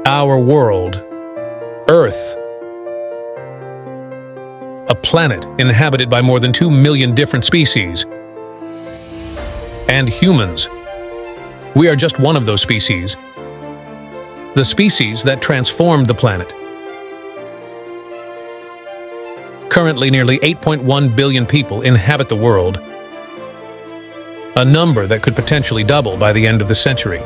Our world, Earth, a planet inhabited by more than 2 million different species, and humans. We are just one of those species, the species that transformed the planet. Currently, nearly 8.1 billion people inhabit the world, a number that could potentially double by the end of the century.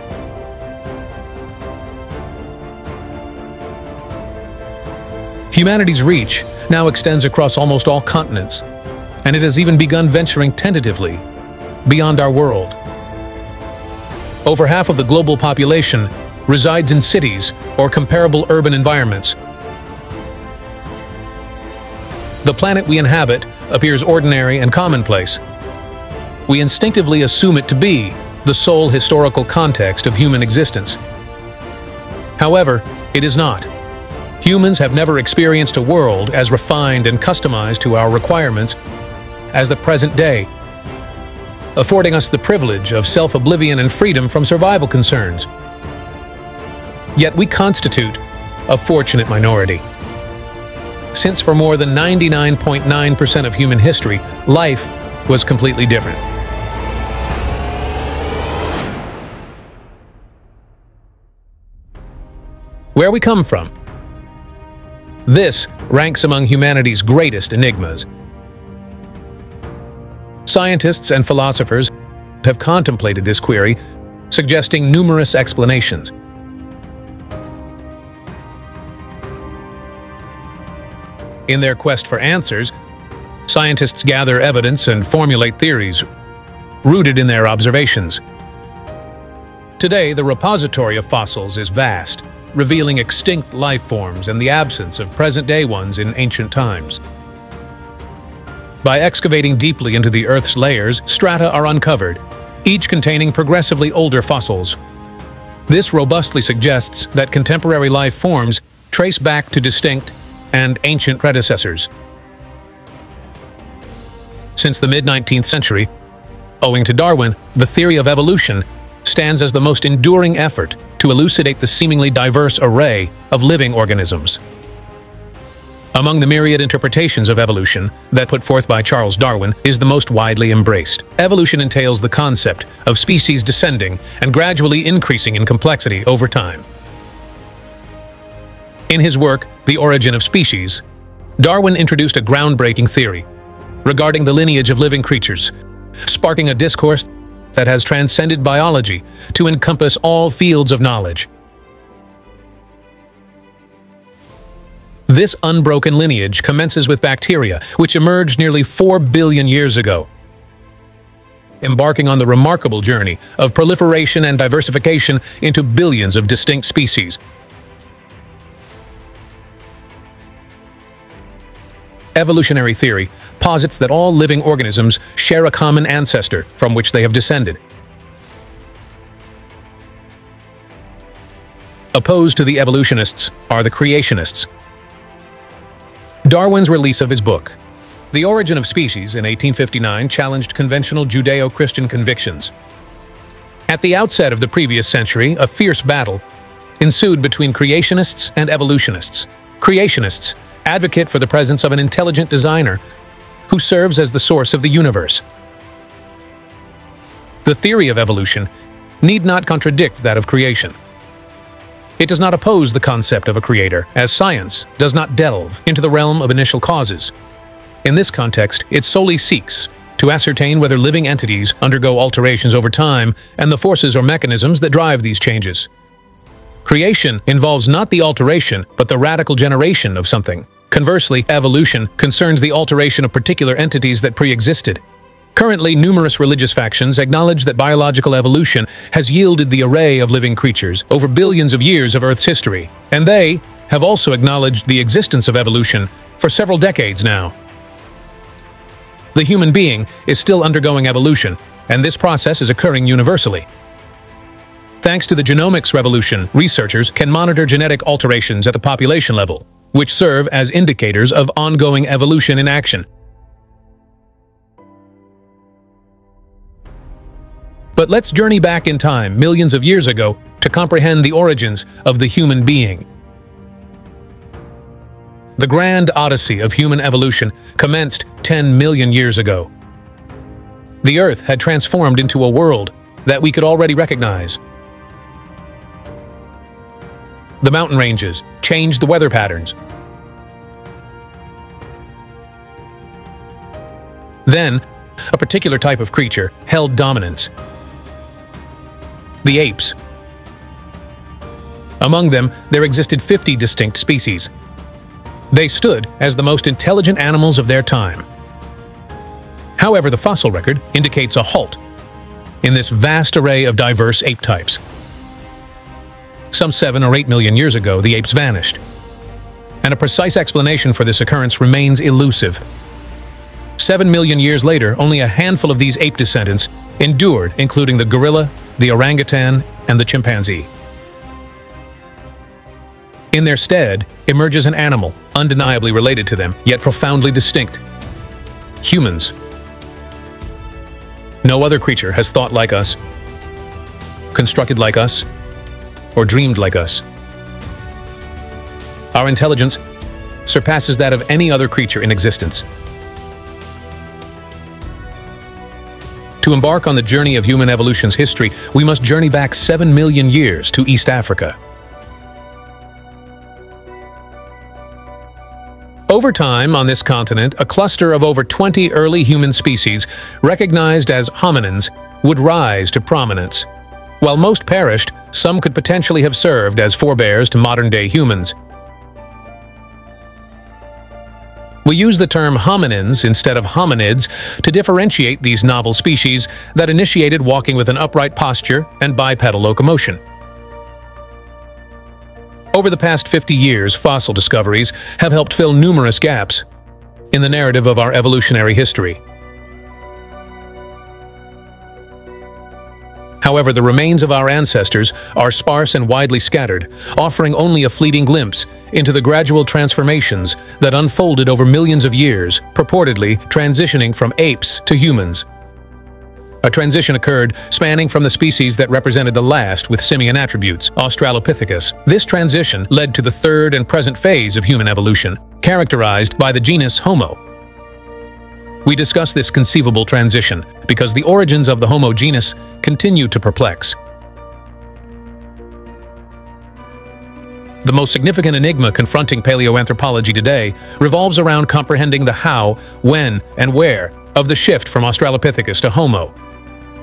Humanity's reach now extends across almost all continents, and it has even begun venturing tentatively beyond our world. Over half of the global population resides in cities or comparable urban environments. The planet we inhabit appears ordinary and commonplace. We instinctively assume it to be the sole historical context of human existence. However, it is not. Humans have never experienced a world as refined and customized to our requirements as the present day, affording us the privilege of self-oblivion and freedom from survival concerns. Yet we constitute a fortunate minority, since for more than 99.9% of human history, life was completely different. Where we come from. This ranks among humanity's greatest enigmas. Scientists and philosophers have contemplated this query, suggesting numerous explanations. In their quest for answers, scientists gather evidence and formulate theories rooted in their observations. Today, the repository of fossils is vast, revealing extinct life forms and the absence of present-day ones in ancient times. By excavating deeply into the Earth's layers, strata are uncovered, each containing progressively older fossils. This robustly suggests that contemporary life forms trace back to distinct and ancient predecessors. Since the mid-19th century, owing to Darwin, the theory of evolution stands as the most enduring effort to elucidate the seemingly diverse array of living organisms. Among the myriad interpretations of evolution that put forth by Charles Darwin is the most widely embraced. Evolution entails the concept of species descending and gradually increasing in complexity over time. In his work, The Origin of Species, Darwin introduced a groundbreaking theory regarding the lineage of living creatures, sparking a discourse that has transcended biology to encompass all fields of knowledge. This unbroken lineage commences with bacteria, which emerged nearly 4 billion years ago, embarking on the remarkable journey of proliferation and diversification into billions of distinct species. Evolutionary theory posits that all living organisms share a common ancestor from which they have descended. Opposed to the evolutionists are the creationists. Darwin's release of his book, The Origin of Species, in 1859 challenged conventional Judeo-Christian convictions. At the outset of the previous century, a fierce battle ensued between creationists and evolutionists. Creationists advocate for the presence of an intelligent designer who serves as the source of the universe. The theory of evolution need not contradict that of creation. It does not oppose the concept of a creator, as science does not delve into the realm of initial causes. In this context, it solely seeks to ascertain whether living entities undergo alterations over time and the forces or mechanisms that drive these changes. Creation involves not the alteration, but the radical generation of something. Conversely, evolution concerns the alteration of particular entities that pre-existed. Currently, numerous religious factions acknowledge that biological evolution has yielded the array of living creatures over billions of years of Earth's history, and they have also acknowledged the existence of evolution for several decades now. The human being is still undergoing evolution, and this process is occurring universally. Thanks to the genomics revolution, researchers can monitor genetic alterations at the population level, which serve as indicators of ongoing evolution in action. But let's journey back in time, millions of years ago, to comprehend the origins of the human being. The grand odyssey of human evolution commenced 10 million years ago. The Earth had transformed into a world that we could already recognize. The mountain ranges changed the weather patterns. Then, a particular type of creature held dominance: the apes. Among them, there existed 50 distinct species. They stood as the most intelligent animals of their time. However, the fossil record indicates a halt in this vast array of diverse ape types. Some 7 or 8 million years ago, the apes vanished, and a precise explanation for this occurrence remains elusive. 7 million years later, only a handful of these ape descendants endured, including the gorilla, the orangutan, and the chimpanzee. In their stead emerges an animal undeniably related to them, yet profoundly distinct: humans. No other creature has thought like us, constructed like us, or dreamed like us. Our intelligence surpasses that of any other creature in existence. To embark on the journey of human evolution's history, we must journey back 7 million years to East Africa. Over time, on this continent, a cluster of over 20 early human species, recognized as hominins, would rise to prominence. While most perished, some could potentially have served as forebears to modern-day humans. We use the term hominins instead of hominids to differentiate these novel species that initiated walking with an upright posture and bipedal locomotion. Over the past 50 years, fossil discoveries have helped fill numerous gaps in the narrative of our evolutionary history. However, the remains of our ancestors are sparse and widely scattered, offering only a fleeting glimpse into the gradual transformations that unfolded over millions of years, purportedly transitioning from apes to humans. A transition occurred spanning from the species that represented the last with simian attributes, Australopithecus. This transition led to the third and present phase of human evolution, characterized by the genus Homo. We discuss this conceivable transition because the origins of the Homo genus continue to perplex. The most significant enigma confronting paleoanthropology today revolves around comprehending the how, when, and where of the shift from Australopithecus to Homo.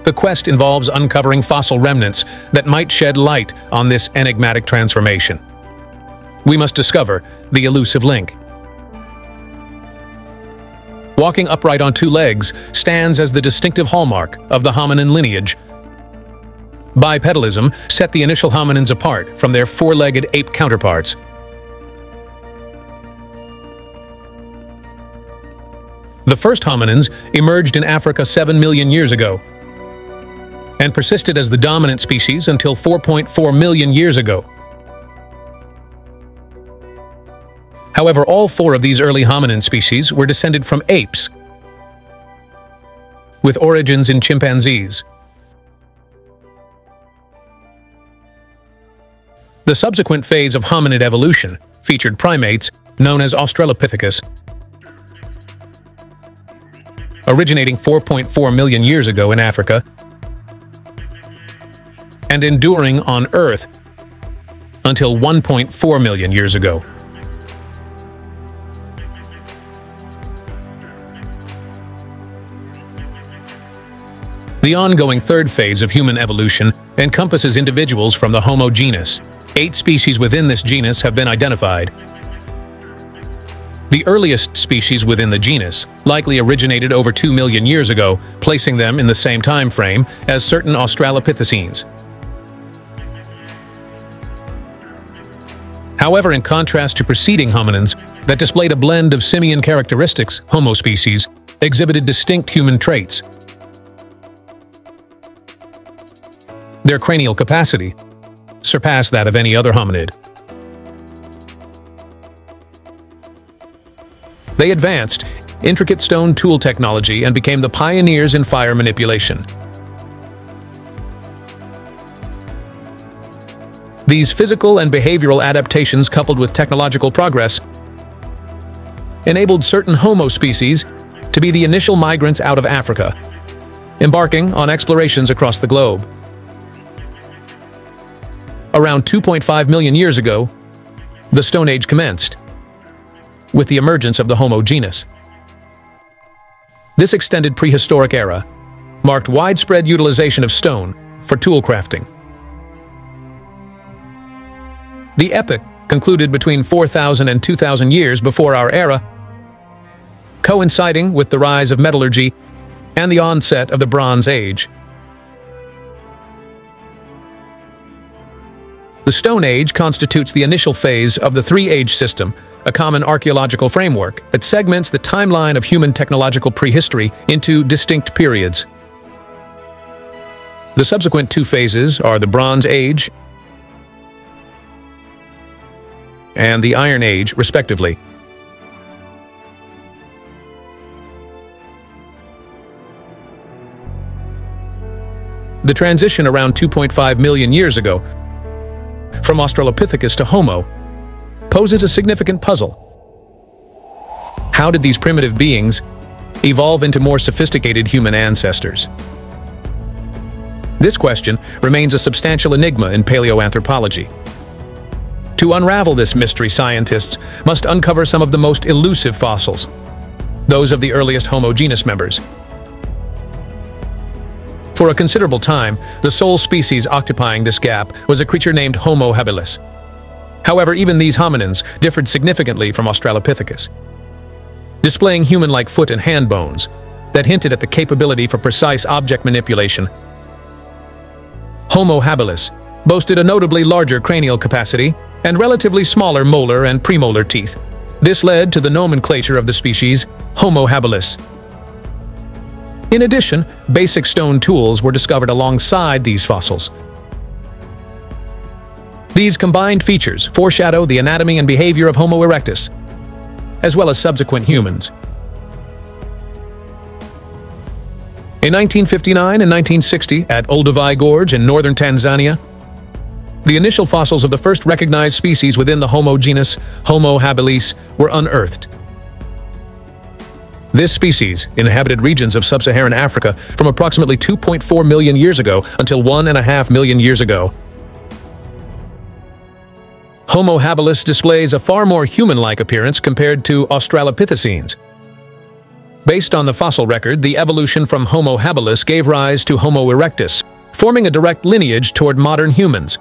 The quest involves uncovering fossil remnants that might shed light on this enigmatic transformation. We must discover the elusive link. Walking upright on 2 legs stands as the distinctive hallmark of the hominin lineage. Bipedalism set the initial hominins apart from their 4-legged ape counterparts. The first hominins emerged in Africa 7 million years ago and persisted as the dominant species until 4.4 million years ago. However, all 4 of these early hominin species were descended from apes, with origins in chimpanzees. The subsequent phase of hominid evolution featured primates known as Australopithecus, originating 4.4 million years ago in Africa and enduring on Earth until 1.4 million years ago. The ongoing third phase of human evolution encompasses individuals from the Homo genus. 8 species within this genus have been identified. The earliest species within the genus likely originated over 2 million years ago, placing them in the same time frame as certain Australopithecines. However, in contrast to preceding hominins that displayed a blend of simian characteristics, Homo species exhibited distinct human traits. Their cranial capacity surpassed that of any other hominid. They advanced intricate stone tool technology and became the pioneers in fire manipulation. These physical and behavioral adaptations, coupled with technological progress, enabled certain Homo species to be the initial migrants out of Africa, embarking on explorations across the globe. Around 2.5 million years ago, the Stone Age commenced, with the emergence of the Homo genus. This extended prehistoric era marked widespread utilization of stone for tool crafting. The epoch concluded between 4,000 and 2,000 years before our era, coinciding with the rise of metallurgy and the onset of the Bronze Age. The Stone Age constitutes the initial phase of the three-age system, a common archaeological framework that segments the timeline of human technological prehistory into distinct periods. The subsequent two phases are the Bronze Age and the Iron Age, respectively. The transition around 2.5 million years ago from Australopithecus to Homo poses a significant puzzle. How did these primitive beings evolve into more sophisticated human ancestors? This question remains a substantial enigma in paleoanthropology. To unravel this mystery, scientists must uncover some of the most elusive fossils, those of the earliest Homo genus members. For a considerable time, the sole species occupying this gap was a creature named Homo habilis. However, even these hominins differed significantly from Australopithecus, displaying human-like foot and hand bones that hinted at the capability for precise object manipulation. Homo habilis boasted a notably larger cranial capacity and relatively smaller molar and premolar teeth. This led to the nomenclature of the species Homo habilis. In addition, basic stone tools were discovered alongside these fossils. These combined features foreshadow the anatomy and behavior of Homo erectus, as well as subsequent humans. In 1959 and 1960, at Olduvai Gorge in northern Tanzania, the initial fossils of the first recognized species within the Homo genus, Homo habilis, were unearthed. This species inhabited regions of sub-Saharan Africa from approximately 2.4 million years ago until 1.5 million years ago. Homo habilis displays a far more human-like appearance compared to Australopithecines. Based on the fossil record, the evolution from Homo habilis gave rise to Homo erectus, forming a direct lineage toward modern humans.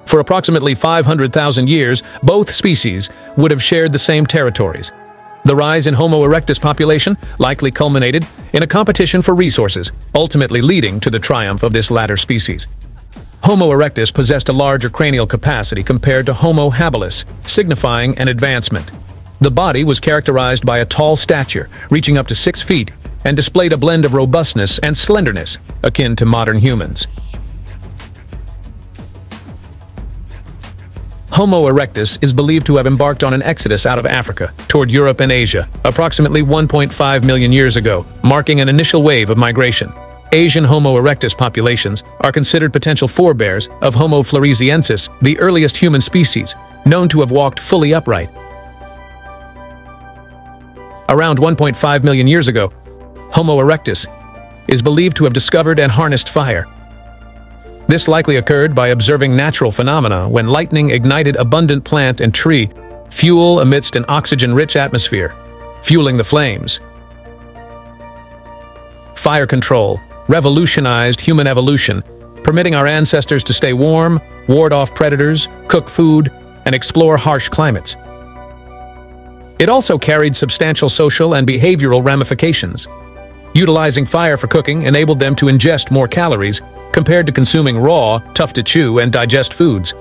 For approximately 500,000 years, both species would have shared the same territories. The rise in Homo erectus population likely culminated in a competition for resources, ultimately leading to the triumph of this latter species. Homo erectus possessed a larger cranial capacity compared to Homo habilis, signifying an advancement. The body was characterized by a tall stature, reaching up to 6 feet, and displayed a blend of robustness and slenderness, akin to modern humans. Homo erectus is believed to have embarked on an exodus out of Africa toward Europe and Asia, approximately 1.5 million years ago, marking an initial wave of migration. Asian Homo erectus populations are considered potential forebears of Homo floresiensis, the earliest human species, known to have walked fully upright. Around 1.5 million years ago, Homo erectus is believed to have discovered and harnessed fire. This likely occurred by observing natural phenomena when lightning ignited abundant plant and tree fuel amidst an oxygen-rich atmosphere, fueling the flames. Fire control revolutionized human evolution, permitting our ancestors to stay warm, ward off predators, cook food, and explore harsh climates. It also carried substantial social and behavioral ramifications. Utilizing fire for cooking enabled them to ingest more calories compared to consuming raw, tough-to-chew and digest foods.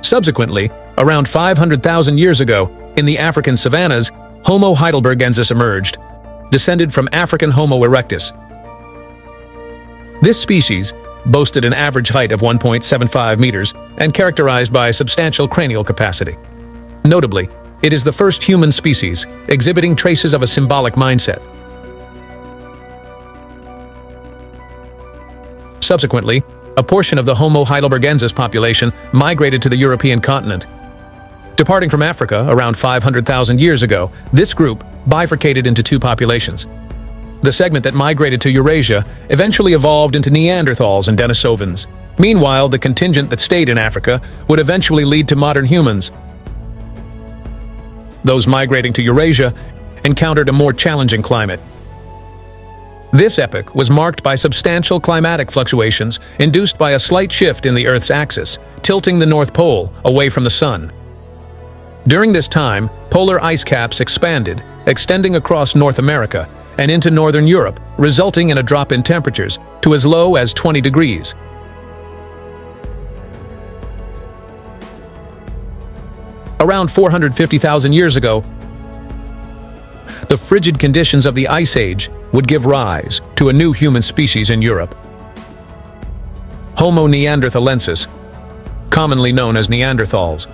Subsequently, around 500,000 years ago, in the African savannas, Homo heidelbergensis emerged, descended from African Homo erectus. This species boasted an average height of 1.75 meters and characterized by substantial cranial capacity. Notably, it is the first human species exhibiting traces of a symbolic mindset. Subsequently, a portion of the Homo heidelbergensis population migrated to the European continent. Departing from Africa around 500,000 years ago, this group bifurcated into two populations. The segment that migrated to Eurasia eventually evolved into Neanderthals and Denisovans. Meanwhile, the contingent that stayed in Africa would eventually lead to modern humans. Those migrating to Eurasia encountered a more challenging climate. This epoch was marked by substantial climatic fluctuations induced by a slight shift in the Earth's axis, tilting the North Pole away from the Sun. During this time, polar ice caps expanded, extending across North America and into northern Europe, resulting in a drop in temperatures to as low as 20 degrees. Around 450,000 years ago, the frigid conditions of the Ice Age would give rise to a new human species in Europe. Homo neanderthalensis, commonly known as Neanderthals.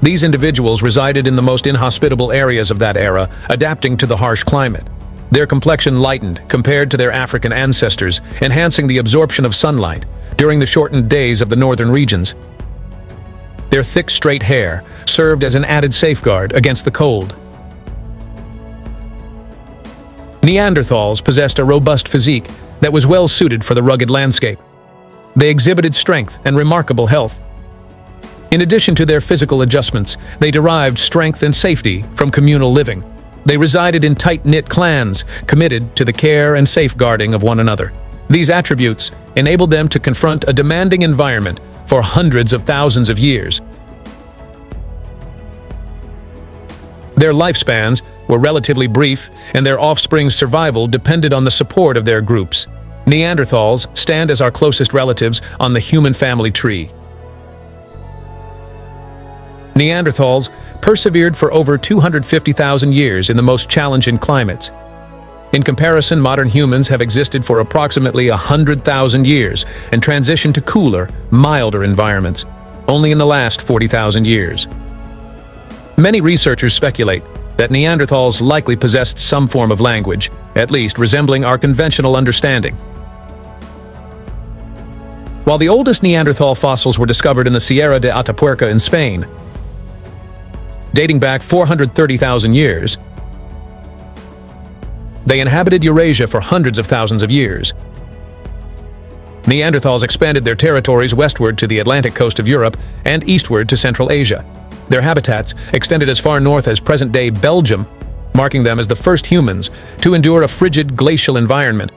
These individuals resided in the most inhospitable areas of that era, adapting to the harsh climate. Their complexion lightened compared to their African ancestors, enhancing the absorption of sunlight during the shortened days of the northern regions. Their thick, straight hair served as an added safeguard against the cold. Neanderthals possessed a robust physique that was well suited for the rugged landscape. They exhibited strength and remarkable health. In addition to their physical adjustments, they derived strength and safety from communal living. They resided in tight-knit clans, committed to the care and safeguarding of one another. These attributes enabled them to confront a demanding environment for hundreds of thousands of years. Their lifespans were relatively brief, and their offspring's survival depended on the support of their groups. Neanderthals stand as our closest relatives on the human family tree. Neanderthals persevered for over 250,000 years in the most challenging climates. In comparison, modern humans have existed for approximately 100,000 years and transitioned to cooler, milder environments only in the last 40,000 years. Many researchers speculate that Neanderthals likely possessed some form of language, at least resembling our conventional understanding. While the oldest Neanderthal fossils were discovered in the Sierra de Atapuerca in Spain, dating back 430,000 years, they inhabited Eurasia for hundreds of thousands of years. Neanderthals expanded their territories westward to the Atlantic coast of Europe and eastward to Central Asia. Their habitats extended as far north as present-day Belgium, marking them as the first humans to endure a frigid glacial environment.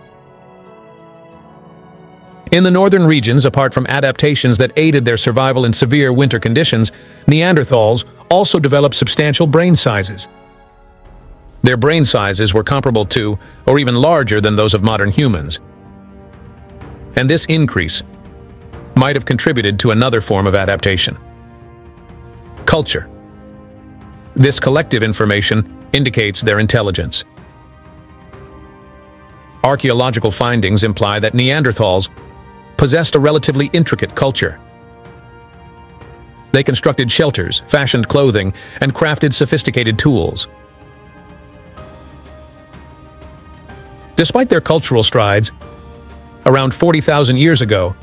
In the northern regions, apart from adaptations that aided their survival in severe winter conditions, Neanderthals also developed substantial brain sizes. Their brain sizes were comparable to, or even larger than those of modern humans. And this increase might have contributed to another form of adaptation: culture. This collective information indicates their intelligence. Archaeological findings imply that Neanderthals possessed a relatively intricate culture. They constructed shelters, fashioned clothing, and crafted sophisticated tools. Despite their cultural strides, around 40,000 years ago,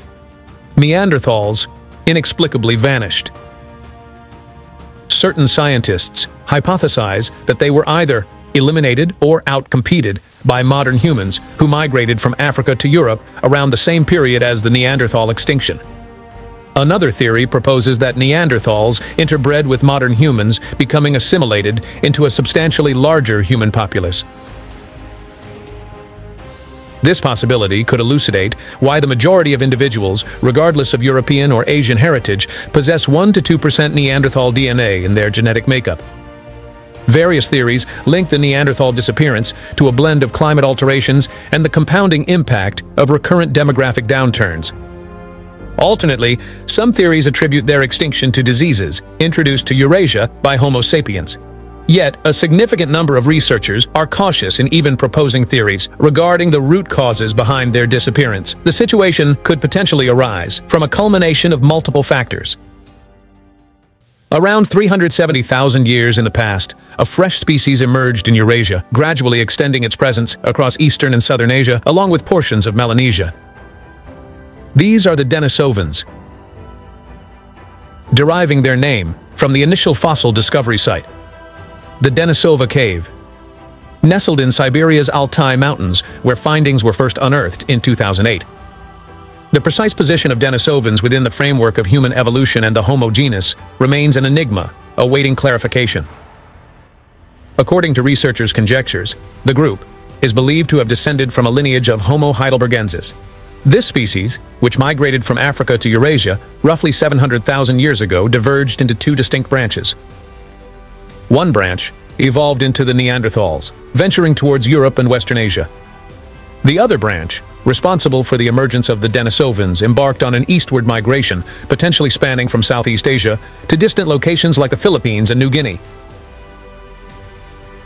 Neanderthals inexplicably vanished. Certain scientists hypothesize that they were either eliminated or outcompeted by modern humans who migrated from Africa to Europe around the same period as the Neanderthal extinction. Another theory proposes that Neanderthals interbred with modern humans, becoming assimilated into a substantially larger human populace. This possibility could elucidate why the majority of individuals, regardless of European or Asian heritage, possess 1 to 2% Neanderthal DNA in their genetic makeup. Various theories link the Neanderthal disappearance to a blend of climate alterations and the compounding impact of recurrent demographic downturns. Alternately, some theories attribute their extinction to diseases introduced to Eurasia by Homo sapiens. Yet, a significant number of researchers are cautious in even proposing theories regarding the root causes behind their disappearance. The situation could potentially arise from a culmination of multiple factors. Around 370,000 years in the past, a fresh species emerged in Eurasia, gradually extending its presence across eastern and southern Asia, along with portions of Melanesia. These are the Denisovans, deriving their name from the initial fossil discovery site, the Denisova Cave, nestled in Siberia's Altai Mountains, where findings were first unearthed in 2008. The precise position of Denisovans within the framework of human evolution and the Homo genus remains an enigma, awaiting clarification. According to researchers' conjectures, the group is believed to have descended from a lineage of Homo heidelbergensis. This species, which migrated from Africa to Eurasia roughly 700,000 years ago, diverged into two distinct branches. One branch evolved into the Neanderthals, venturing towards Europe and Western Asia. The other branch, responsible for the emergence of the Denisovans, embarked on an eastward migration, potentially spanning from Southeast Asia to distant locations like the Philippines and New Guinea.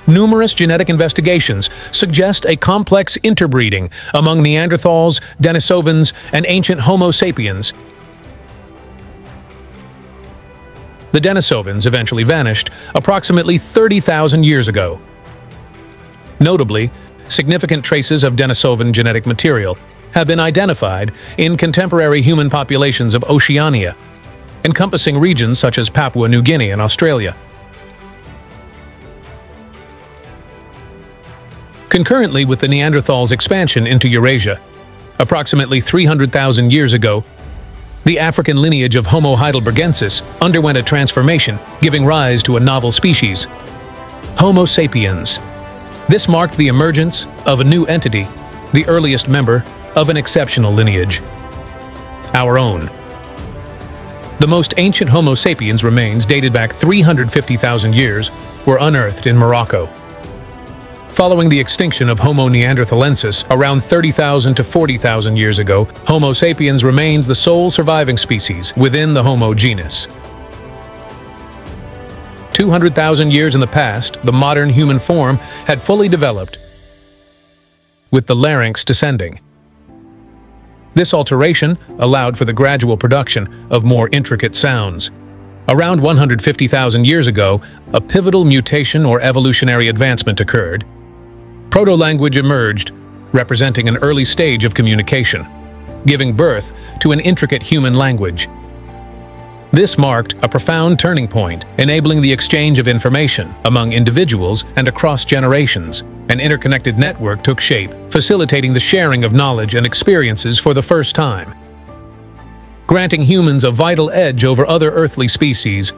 Numerous genetic investigations suggest a complex interbreeding among Neanderthals, Denisovans, and ancient Homo sapiens. The Denisovans eventually vanished approximately 30,000 years ago. Notably, significant traces of Denisovan genetic material have been identified in contemporary human populations of Oceania, encompassing regions such as Papua New Guinea and Australia. Concurrently with the Neanderthals' expansion into Eurasia, approximately 300,000 years ago, the African lineage of Homo heidelbergensis underwent a transformation, giving rise to a novel species, Homo sapiens. This marked the emergence of a new entity, the earliest member of an exceptional lineage, our own. The most ancient Homo sapiens remains, dated back 350,000 years, were unearthed in Morocco. Following the extinction of Homo neanderthalensis around 30,000 to 40,000 years ago, Homo sapiens remains the sole surviving species within the Homo genus. 200,000 years in the past, the modern human form had fully developed, with the larynx descending. This alteration allowed for the gradual production of more intricate sounds. Around 150,000 years ago, a pivotal mutation or evolutionary advancement occurred. Proto-language emerged, representing an early stage of communication, giving birth to an intricate human language. This marked a profound turning point, enabling the exchange of information among individuals and across generations. An interconnected network took shape, facilitating the sharing of knowledge and experiences for the first time, granting humans a vital edge over other earthly species.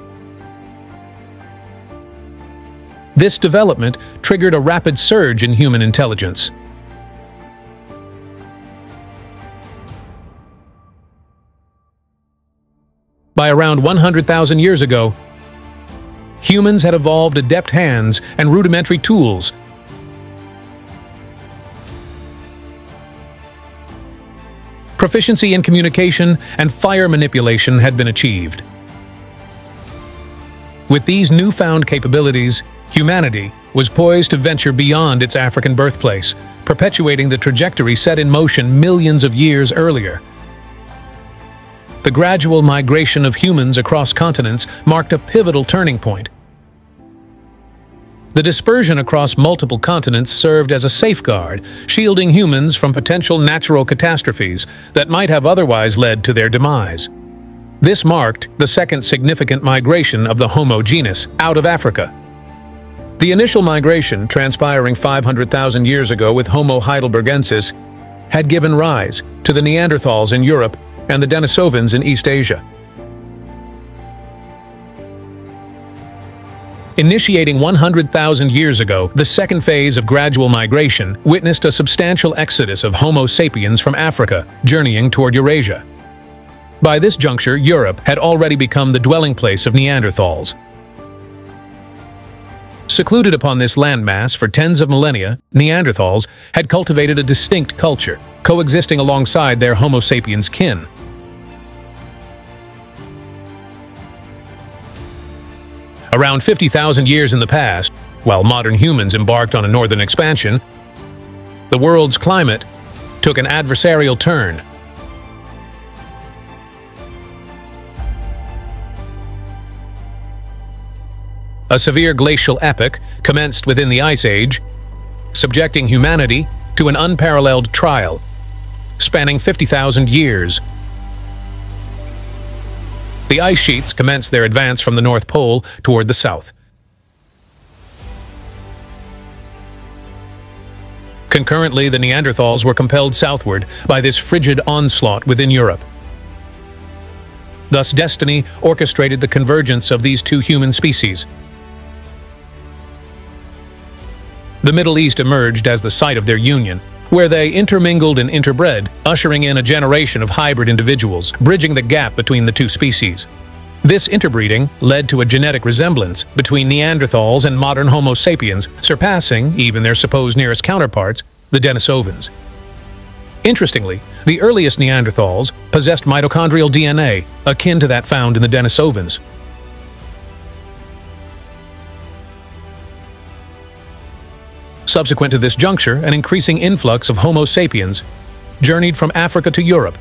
This development triggered a rapid surge in human intelligence. By around 100,000 years ago, humans had evolved adept hands and rudimentary tools. Proficiency in communication and fire manipulation had been achieved. With these newfound capabilities, humanity was poised to venture beyond its African birthplace, perpetuating the trajectory set in motion millions of years earlier. The gradual migration of humans across continents marked a pivotal turning point. The dispersion across multiple continents served as a safeguard, shielding humans from potential natural catastrophes that might have otherwise led to their demise. This marked the second significant migration of the Homo genus out of Africa. The initial migration, transpiring 500,000 years ago with Homo heidelbergensis, had given rise to the Neanderthals in Europe and the Denisovans in East Asia. Initiating 100,000 years ago, the second phase of gradual migration witnessed a substantial exodus of Homo sapiens from Africa, journeying toward Eurasia. By this juncture, Europe had already become the dwelling place of Neanderthals. Secluded upon this landmass for tens of millennia, Neanderthals had cultivated a distinct culture, coexisting alongside their Homo sapiens kin. Around 50,000 years in the past, while modern humans embarked on a northern expansion, the world's climate took an adversarial turn. A severe glacial epoch commenced within the Ice Age, subjecting humanity to an unparalleled trial, spanning 50,000 years. the ice sheets commenced their advance from the North Pole toward the south. Concurrently, the Neanderthals were compelled southward by this frigid onslaught within Europe. Thus, destiny orchestrated the convergence of these two human species. The Middle East emerged as the site of their union, where they intermingled and interbred, ushering in a generation of hybrid individuals, bridging the gap between the two species. This interbreeding led to a genetic resemblance between Neanderthals and modern Homo sapiens, surpassing even their supposed nearest counterparts, the Denisovans. Interestingly, the earliest Neanderthals possessed mitochondrial DNA, akin to that found in the Denisovans. Subsequent to this juncture, an increasing influx of Homo sapiens journeyed from Africa to Europe.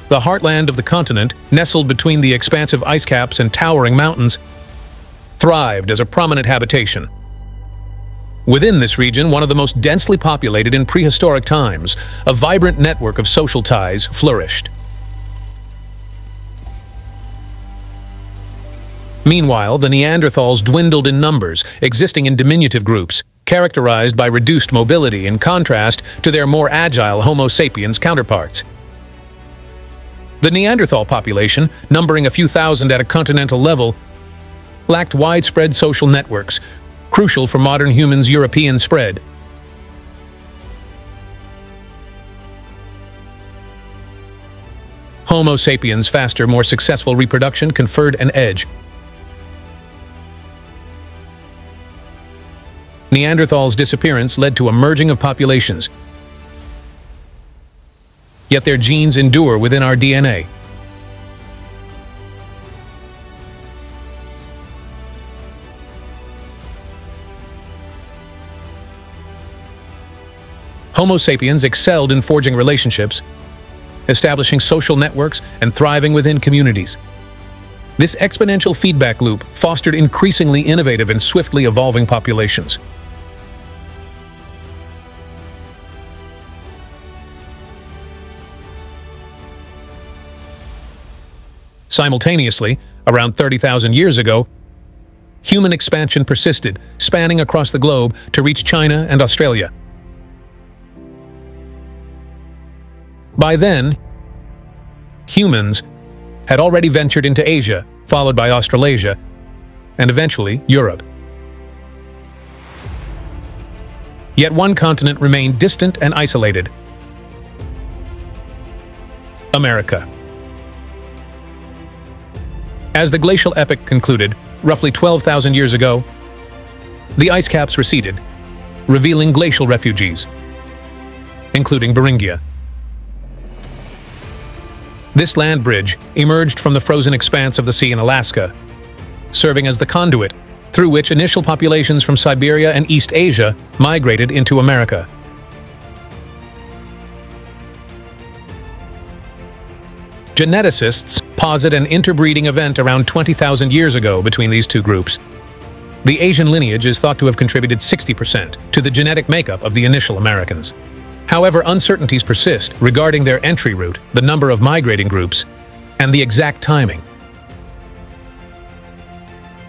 The heartland of the continent, nestled between the expansive ice caps and towering mountains, thrived as a prominent habitation. Within this region, one of the most densely populated in prehistoric times, a vibrant network of social ties flourished. Meanwhile, the Neanderthals dwindled in numbers, existing in diminutive groups, characterized by reduced mobility in contrast to their more agile Homo sapiens counterparts. The Neanderthal population, numbering a few thousand at a continental level, lacked widespread social networks, crucial for modern humans' European spread. Homo sapiens' faster, more successful reproduction conferred an edge. Neanderthals' disappearance led to a merging of populations. Yet their genes endure within our DNA. Homo sapiens excelled in forging relationships, establishing social networks, and thriving within communities. This exponential feedback loop fostered increasingly innovative and swiftly evolving populations. Simultaneously, around 30,000 years ago, human expansion persisted, spanning across the globe to reach China and Australia. By then, humans had already ventured into Asia, followed by Australasia, and eventually Europe. Yet one continent remained distant and isolated: America. As the glacial epoch concluded, roughly 12,000 years ago, the ice caps receded, revealing glacial refugees, including Beringia. This land bridge emerged from the frozen expanse of the sea in Alaska, serving as the conduit through which initial populations from Siberia and East Asia migrated into America. Geneticists posit an interbreeding event around 20,000 years ago between these two groups. The Asian lineage is thought to have contributed 60% to the genetic makeup of the initial Americans. However, uncertainties persist regarding their entry route, the number of migrating groups, and the exact timing.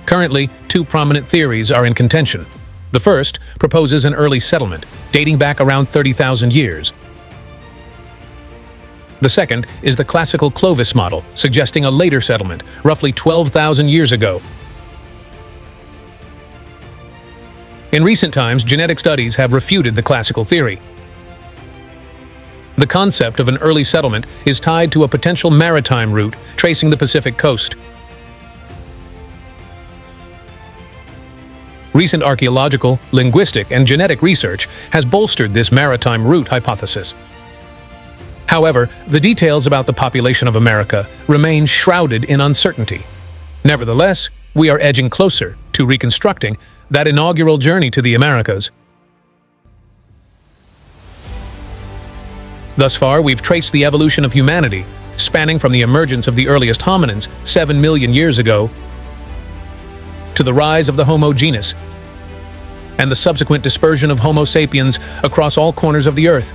Currently, two prominent theories are in contention. The first proposes an early settlement, dating back around 30,000 years. The second is the classical Clovis model, suggesting a later settlement, roughly 12,000 years ago. In recent times, genetic studies have refuted the classical theory. The concept of an early settlement is tied to a potential maritime route tracing the Pacific coast. Recent archaeological, linguistic, and genetic research has bolstered this maritime route hypothesis. However, the details about the population of America remain shrouded in uncertainty. Nevertheless, we are edging closer to reconstructing that inaugural journey to the Americas. Thus far, we've traced the evolution of humanity, spanning from the emergence of the earliest hominins 7 million years ago to the rise of the Homo genus and the subsequent dispersion of Homo sapiens across all corners of the Earth.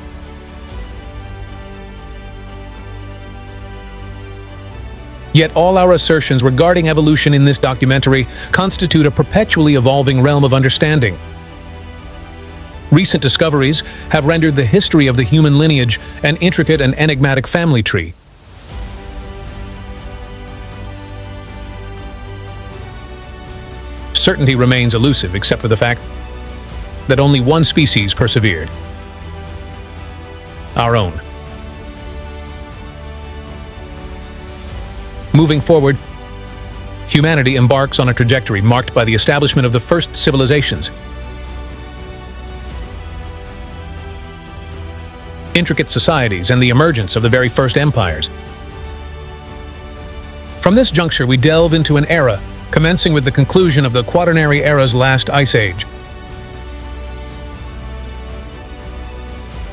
Yet all our assertions regarding evolution in this documentary constitute a perpetually evolving realm of understanding. Recent discoveries have rendered the history of the human lineage an intricate and enigmatic family tree. Certainty remains elusive except for the fact that only one species persevered. Our own. Moving forward, humanity embarks on a trajectory marked by the establishment of the first civilizations. Intricate societies and the emergence of the very first empires. From this juncture, we delve into an era commencing with the conclusion of the Quaternary Era's last ice age.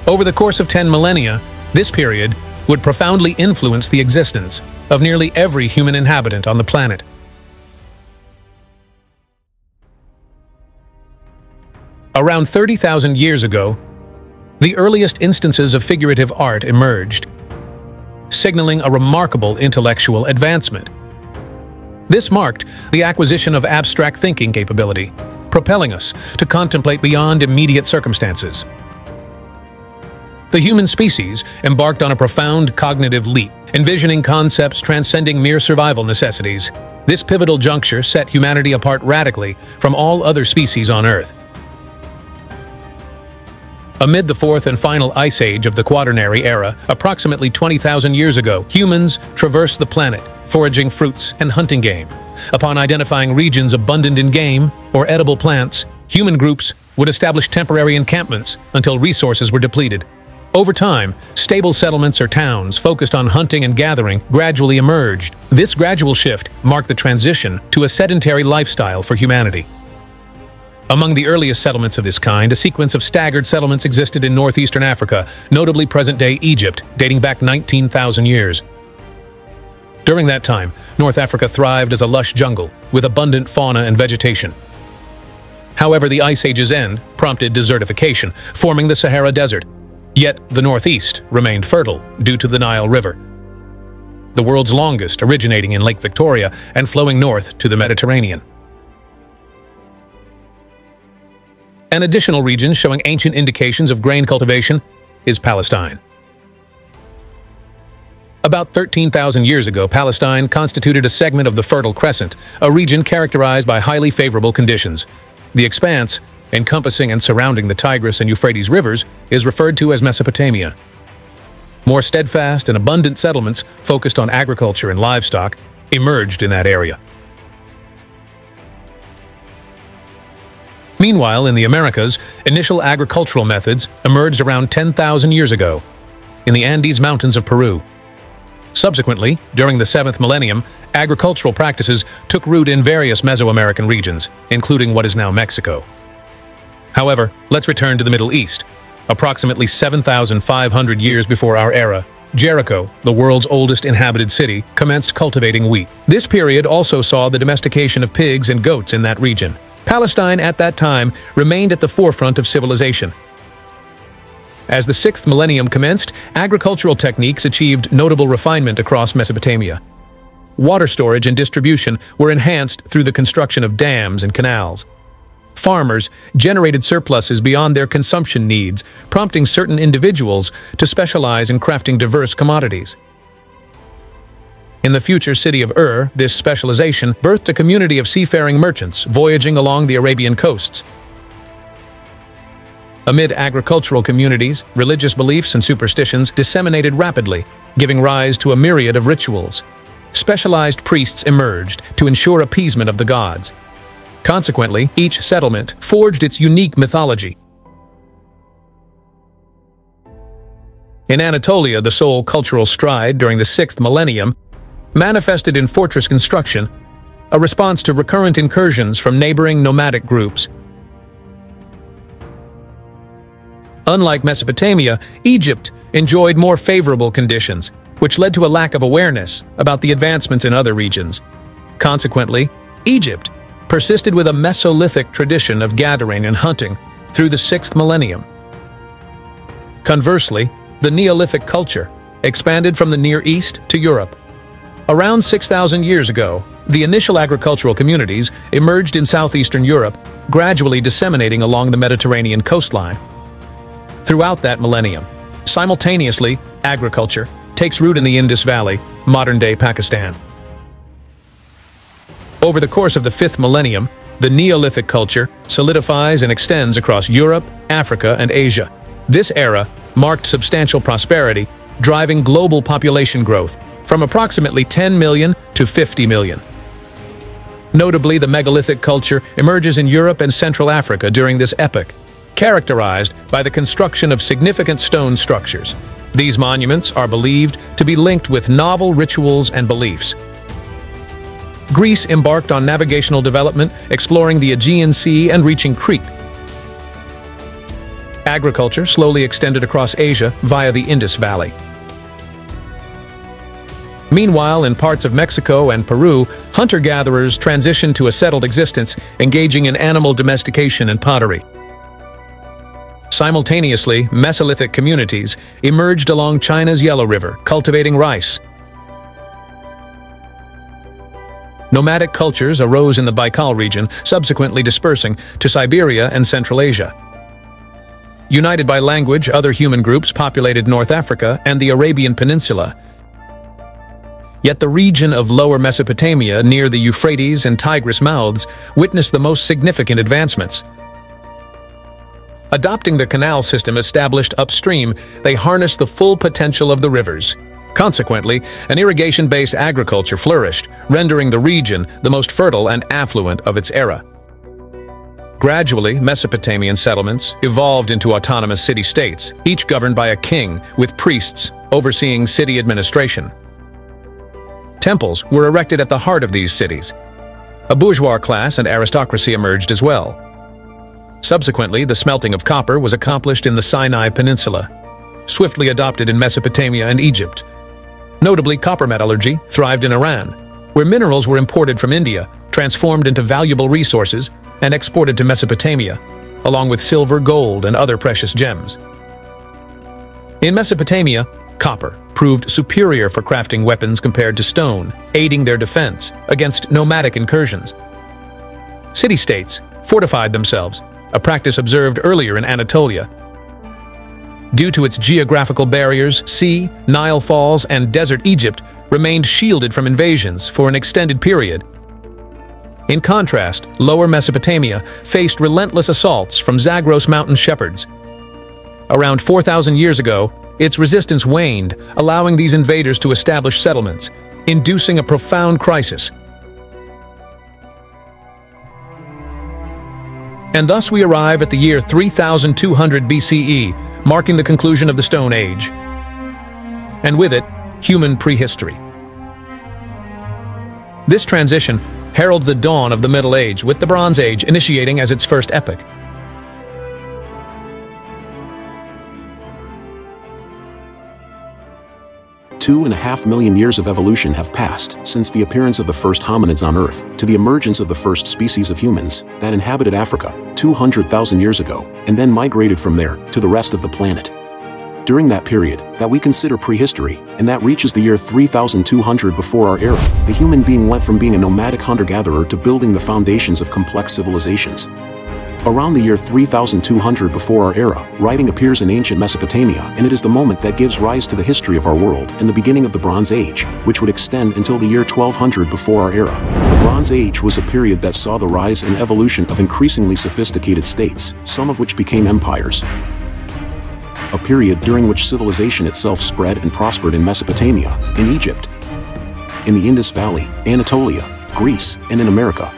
Over the course of 10 millennia, this period would profoundly influence the existence of nearly every human inhabitant on the planet. Around 30,000 years ago, the earliest instances of figurative art emerged, signaling a remarkable intellectual advancement. This marked the acquisition of abstract thinking capability, propelling us to contemplate beyond immediate circumstances. The human species embarked on a profound cognitive leap, envisioning concepts transcending mere survival necessities. This pivotal juncture set humanity apart radically from all other species on Earth. Amid the fourth and final ice age of the Quaternary Era, approximately 20,000 years ago, humans traversed the planet, foraging fruits and hunting game. Upon identifying regions abundant in game or edible plants, human groups would establish temporary encampments until resources were depleted. Over time, stable settlements or towns focused on hunting and gathering gradually emerged. This gradual shift marked the transition to a sedentary lifestyle for humanity. Among the earliest settlements of this kind, a sequence of staggered settlements existed in northeastern Africa, notably present-day Egypt, dating back 19,000 years. During that time, North Africa thrived as a lush jungle, with abundant fauna and vegetation. However, the Ice Age's end prompted desertification, forming the Sahara Desert. Yet, the Northeast remained fertile due to the Nile River, the world's longest, originating in Lake Victoria and flowing north to the Mediterranean. An additional region showing ancient indications of grain cultivation is Palestine. About 13,000 years ago, Palestine constituted a segment of the Fertile Crescent, a region characterized by highly favorable conditions. The expanse, encompassing and surrounding the Tigris and Euphrates rivers, is referred to as Mesopotamia. More steadfast and abundant settlements focused on agriculture and livestock emerged in that area. Meanwhile, in the Americas, initial agricultural methods emerged around 10,000 years ago in the Andes Mountains of Peru. Subsequently, during the 7th millennium, agricultural practices took root in various Mesoamerican regions, including what is now Mexico. However, let's return to the Middle East. Approximately 7,500 years before our era, Jericho, the world's oldest inhabited city, commenced cultivating wheat. This period also saw the domestication of pigs and goats in that region. Palestine at that time remained at the forefront of civilization. As the 6th millennium commenced, agricultural techniques achieved notable refinement across Mesopotamia. Water storage and distribution were enhanced through the construction of dams and canals. Farmers generated surpluses beyond their consumption needs, prompting certain individuals to specialize in crafting diverse commodities. In the future city of Ur, this specialization birthed a community of seafaring merchants voyaging along the Arabian coasts. Amid agricultural communities, religious beliefs and superstitions disseminated rapidly, giving rise to a myriad of rituals. Specialized priests emerged to ensure appeasement of the gods. Consequently, each settlement forged its unique mythology. In Anatolia, the sole cultural stride during the 6th millennium manifested in fortress construction, a response to recurrent incursions from neighboring nomadic groups. Unlike Mesopotamia, Egypt enjoyed more favorable conditions, which led to a lack of awareness about the advancements in other regions. Consequently, Egypt persisted with a Mesolithic tradition of gathering and hunting through the 6th millennium. Conversely, the Neolithic culture expanded from the Near East to Europe. Around 6,000 years ago, the initial agricultural communities emerged in southeastern Europe, gradually disseminating along the Mediterranean coastline. Throughout that millennium, simultaneously, agriculture takes root in the Indus Valley, modern-day Pakistan. Over the course of the 5th millennium, the Neolithic culture solidifies and extends across Europe, Africa, and Asia. This era marked substantial prosperity, driving global population growth from approximately 10 million to 50 million. Notably, the megalithic culture emerges in Europe and Central Africa during this epoch, characterized by the construction of significant stone structures. These monuments are believed to be linked with novel rituals and beliefs. Greece embarked on navigational development, exploring the Aegean Sea and reaching Crete. Agriculture slowly extended across Asia via the Indus Valley. Meanwhile, in parts of Mexico and Peru, hunter-gatherers transitioned to a settled existence, engaging in animal domestication and pottery. Simultaneously, Mesolithic communities emerged along China's Yellow River, cultivating rice. Nomadic cultures arose in the Baikal region, subsequently dispersing to Siberia and Central Asia. United by language, other human groups populated North Africa and the Arabian Peninsula. Yet the region of Lower Mesopotamia near the Euphrates and Tigris mouths witnessed the most significant advancements. Adopting the canal system established upstream, they harnessed the full potential of the rivers. Consequently, an irrigation-based agriculture flourished, rendering the region the most fertile and affluent of its era. Gradually, Mesopotamian settlements evolved into autonomous city-states, each governed by a king, with priests overseeing city administration. Temples were erected at the heart of these cities. A bourgeois class and aristocracy emerged as well. Subsequently, the smelting of copper was accomplished in the Sinai Peninsula, swiftly adopted in Mesopotamia and Egypt. Notably, copper metallurgy thrived in Iran, where minerals were imported from India, transformed into valuable resources, and exported to Mesopotamia, along with silver, gold, and other precious gems. In Mesopotamia, copper proved superior for crafting weapons compared to stone, aiding their defense against nomadic incursions. City-states fortified themselves, a practice observed earlier in Anatolia. Due to its geographical barriers, sea, Nile Falls, and desert Egypt remained shielded from invasions for an extended period. In contrast, Lower Mesopotamia faced relentless assaults from Zagros mountain shepherds. Around 4,000 years ago, its resistance waned, allowing these invaders to establish settlements, inducing a profound crisis. And thus we arrive at the year 3200 BCE, marking the conclusion of the Stone Age, and with it, human prehistory. This transition heralds the dawn of the Middle Age, with the Bronze Age initiating as its first epoch. Two and a half million years of evolution have passed since the appearance of the first hominids on Earth to the emergence of the first species of humans that inhabited Africa 200,000 years ago and then migrated from there to the rest of the planet. During that period that we consider prehistory, and that reaches the year 3200 before our era, the human being went from being a nomadic hunter-gatherer to building the foundations of complex civilizations. Around the year 3200 before our era, writing appears in ancient Mesopotamia, and it is the moment that gives rise to the history of our world and the beginning of the Bronze Age, which would extend until the year 1200 before our era. The Bronze Age was a period that saw the rise and evolution of increasingly sophisticated states, some of which became empires. A period during which civilization itself spread and prospered in Mesopotamia, in Egypt, in the Indus Valley, Anatolia, Greece, and in America.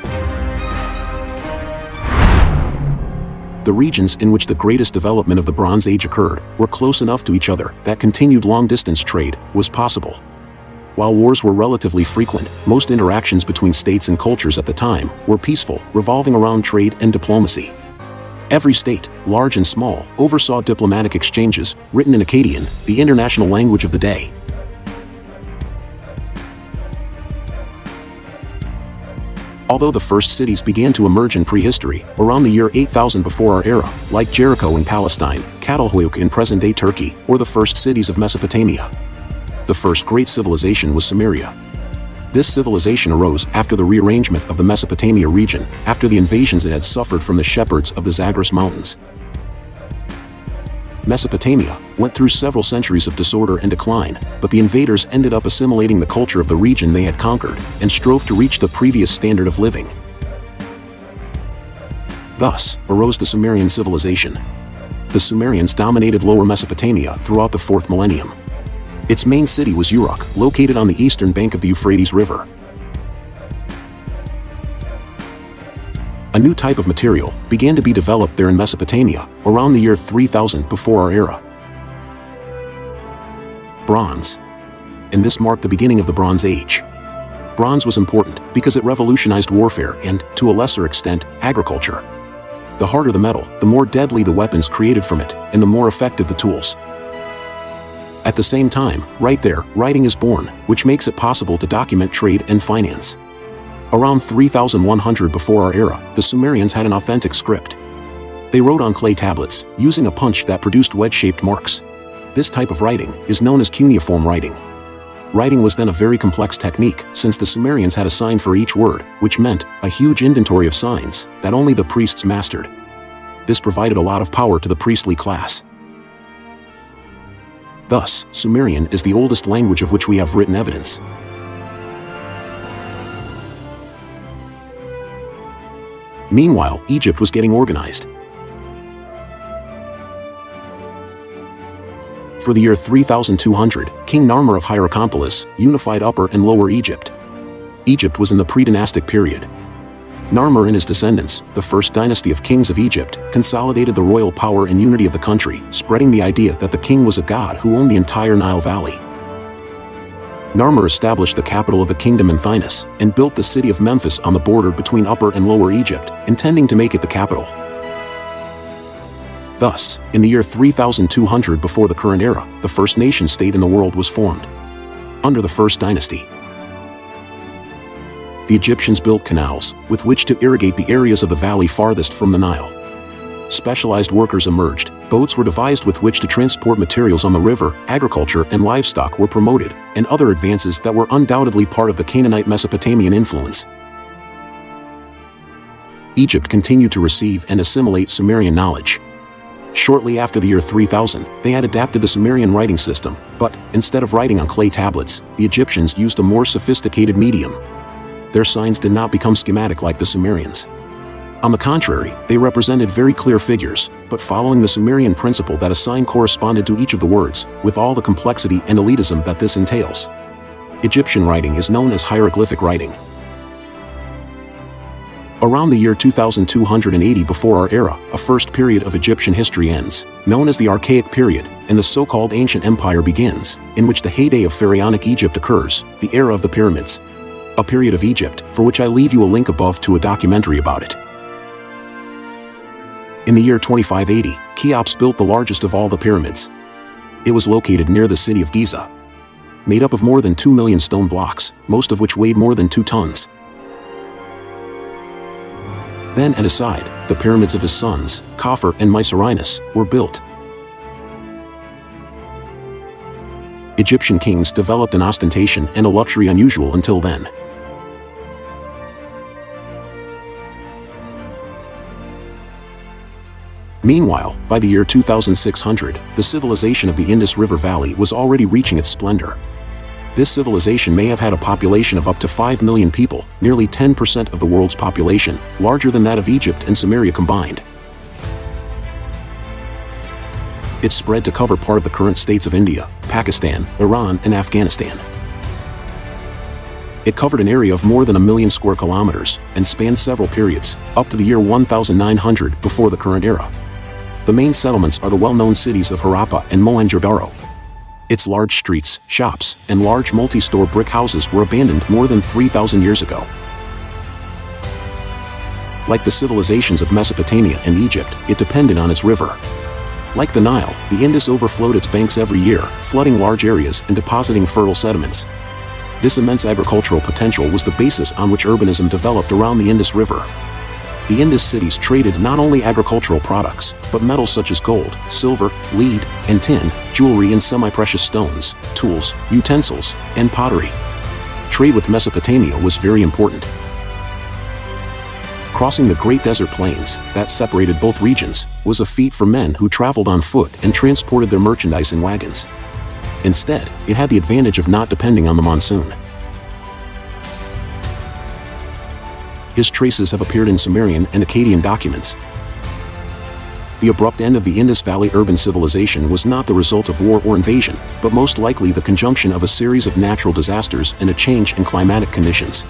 The regions in which the greatest development of the Bronze Age occurred were close enough to each other that continued long-distance trade was possible. While wars were relatively frequent, most interactions between states and cultures at the time were peaceful, revolving around trade and diplomacy. Every state, large and small, oversaw diplomatic exchanges, written in Akkadian, the international language of the day. Although the first cities began to emerge in prehistory, around the year 8000 before our era, like Jericho in Palestine, Catalhoyuk in present-day Turkey, or the first cities of Mesopotamia. The first great civilization was Sumeria. This civilization arose after the rearrangement of the Mesopotamia region, after the invasions it had suffered from the shepherds of the Zagros Mountains. Mesopotamia went through several centuries of disorder and decline, but the invaders ended up assimilating the culture of the region they had conquered and strove to reach the previous standard of living. Thus arose the Sumerian civilization. The Sumerians dominated Lower Mesopotamia throughout the 4th millennium. Its main city was Uruk, located on the eastern bank of the Euphrates River. A new type of material began to be developed there in Mesopotamia around the year 3000 before our era. Bronze. And this marked the beginning of the Bronze Age. Bronze was important because it revolutionized warfare and, to a lesser extent, agriculture. The harder the metal, the more deadly the weapons created from it, and the more effective the tools. At the same time, right there, writing is born, which makes it possible to document trade and finance. Around 3100 before our era, the Sumerians had an authentic script. They wrote on clay tablets, using a punch that produced wedge-shaped marks. This type of writing is known as cuneiform writing. Writing was then a very complex technique, since the Sumerians had a sign for each word, which meant a huge inventory of signs that only the priests mastered. This provided a lot of power to the priestly class. Thus, Sumerian is the oldest language of which we have written evidence. Meanwhile, Egypt was getting organized. For the year 3200, King Narmer of Hierakonpolis unified Upper and Lower Egypt. Egypt was in the pre-dynastic period. Narmer and his descendants, the first dynasty of kings of Egypt, consolidated the royal power and unity of the country, spreading the idea that the king was a god who owned the entire Nile Valley. Narmer established the capital of the kingdom in Thinis, and built the city of Memphis on the border between Upper and Lower Egypt, intending to make it the capital. Thus, in the year 3200 before the current era, the first nation-state in the world was formed. Under the first dynasty, the Egyptians built canals, with which to irrigate the areas of the valley farthest from the Nile. Specialized workers emerged, boats were devised with which to transport materials on the river, agriculture and livestock were promoted, and other advances that were undoubtedly part of the Canaanite Mesopotamian influence. Egypt continued to receive and assimilate Sumerian knowledge. Shortly after the year 3000, they had adapted the Sumerian writing system, but, instead of writing on clay tablets, the Egyptians used a more sophisticated medium. Their signs did not become schematic like the Sumerians. On the contrary, they represented very clear figures, but following the Sumerian principle that a sign corresponded to each of the words, with all the complexity and elitism that this entails. Egyptian writing is known as hieroglyphic writing. Around the year 2280 before our era, a first period of Egyptian history ends, known as the Archaic period, and the so-called Ancient Empire begins, in which the heyday of Pharaonic Egypt occurs, the era of the pyramids. A period of Egypt, for which I leave you a link above to a documentary about it. In the year 2580, Cheops built the largest of all the pyramids. It was located near the city of Giza. Made up of more than 2 million stone blocks, most of which weighed more than 2 tons. Then at his side, the pyramids of his sons, Khafre and Mycerinus, were built. Egyptian kings developed an ostentation and a luxury unusual until then. Meanwhile, by the year 2600, the civilization of the Indus River Valley was already reaching its splendor. This civilization may have had a population of up to 5 million people, nearly 10% of the world's population, larger than that of Egypt and Sumeria combined. It spread to cover part of the current states of India, Pakistan, Iran, and Afghanistan. It covered an area of more than 1 million square kilometers, and spanned several periods, up to the year 1900 before the current era. The main settlements are the well-known cities of Harappa and Mohenjo-daro. Its large streets, shops, and large multi-store brick houses were abandoned more than 3,000 years ago. Like the civilizations of Mesopotamia and Egypt, it depended on its river. Like the Nile, the Indus overflowed its banks every year, flooding large areas and depositing fertile sediments. This immense agricultural potential was the basis on which urbanism developed around the Indus River. The Indus cities traded not only agricultural products, but metals such as gold, silver, lead, and tin, jewelry and semi-precious stones, tools, utensils, and pottery. Trade with Mesopotamia was very important. Crossing the Great Desert Plains that separated both regions was a feat for men who traveled on foot and transported their merchandise in wagons. Instead, it had the advantage of not depending on the monsoon. His traces have appeared in Sumerian and Akkadian documents. The abrupt end of the Indus Valley urban civilization was not the result of war or invasion, but most likely the conjunction of a series of natural disasters and a change in climatic conditions.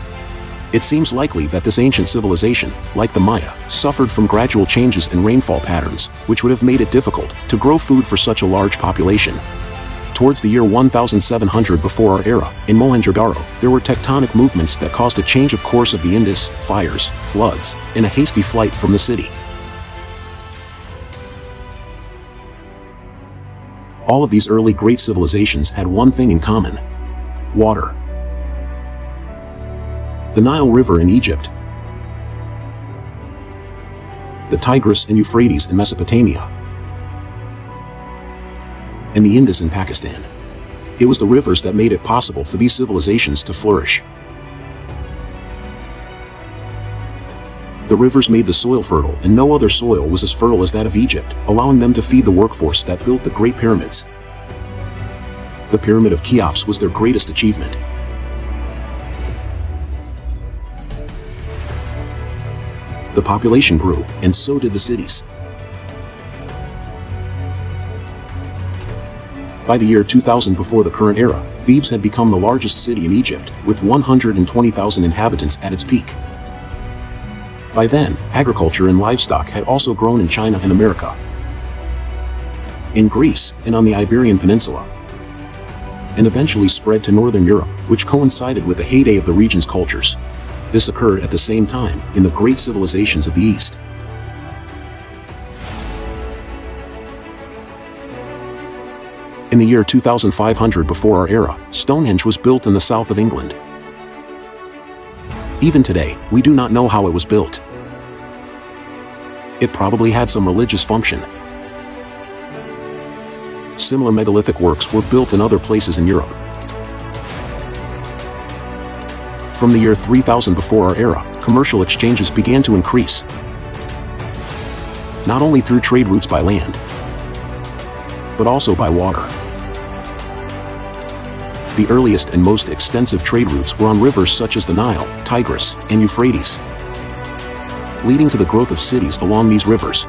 It seems likely that this ancient civilization, like the Maya, suffered from gradual changes in rainfall patterns, which would have made it difficult to grow food for such a large population. Towards the year 1700 before our era, in Mohenjo-daro, there were tectonic movements that caused a change of course of the Indus, fires, floods, and a hasty flight from the city. All of these early great civilizations had one thing in common: water. The Nile River in Egypt, the Tigris and Euphrates in Mesopotamia, and the Indus in Pakistan. It was the rivers that made it possible for these civilizations to flourish. The rivers made the soil fertile, and no other soil was as fertile as that of Egypt, allowing them to feed the workforce that built the Great Pyramids. The Pyramid of Cheops was their greatest achievement. The population grew, and so did the cities. By the year 2000 before the current era, Thebes had become the largest city in Egypt, with 120,000 inhabitants at its peak. By then, agriculture and livestock had also grown in China and America, in Greece, and on the Iberian Peninsula, and eventually spread to Northern Europe, which coincided with the heyday of the region's cultures. This occurred at the same time in the great civilizations of the East. In the year 2500 before our era, Stonehenge was built in the south of England. Even today, we do not know how it was built. It probably had some religious function. Similar megalithic works were built in other places in Europe. From the year 3000 before our era, commercial exchanges began to increase, not only through trade routes by land, but also by water. The earliest and most extensive trade routes were on rivers such as the Nile, Tigris, and Euphrates, leading to the growth of cities along these rivers.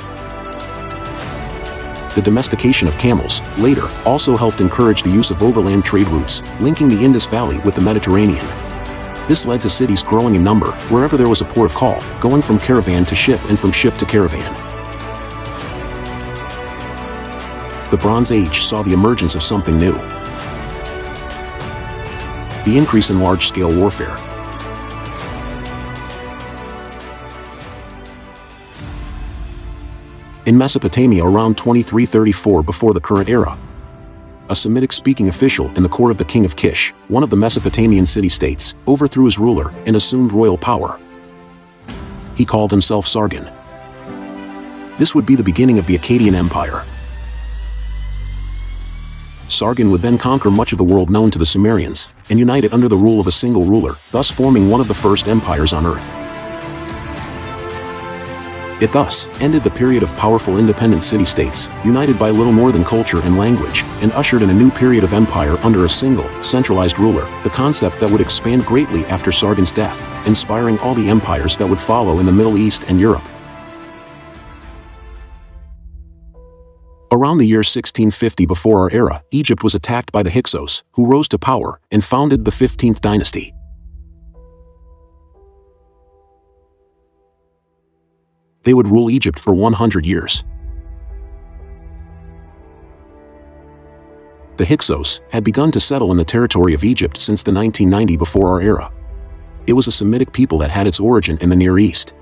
The domestication of camels, later, also helped encourage the use of overland trade routes, linking the Indus Valley with the Mediterranean. This led to cities growing in number wherever there was a port of call, going from caravan to ship and from ship to caravan. The Bronze Age saw the emergence of something new: the increase in large-scale warfare. In Mesopotamia around 2334 before the current era, a Semitic-speaking official in the court of the king of Kish, one of the Mesopotamian city-states, overthrew his ruler and assumed royal power. He called himself Sargon. This would be the beginning of the Akkadian Empire. Sargon would then conquer much of the world known to the Sumerians, and unite it under the rule of a single ruler, thus forming one of the first empires on earth. It thus ended the period of powerful independent city-states, united by little more than culture and language, and ushered in a new period of empire under a single, centralized ruler, the concept that would expand greatly after Sargon's death, inspiring all the empires that would follow in the Middle East and Europe. Around the year 1650 before our era, Egypt was attacked by the Hyksos, who rose to power and founded the 15th dynasty. They would rule Egypt for 100 years. The Hyksos had begun to settle in the territory of Egypt since the 1990 before our era. It was a Semitic people that had its origin in the Near East.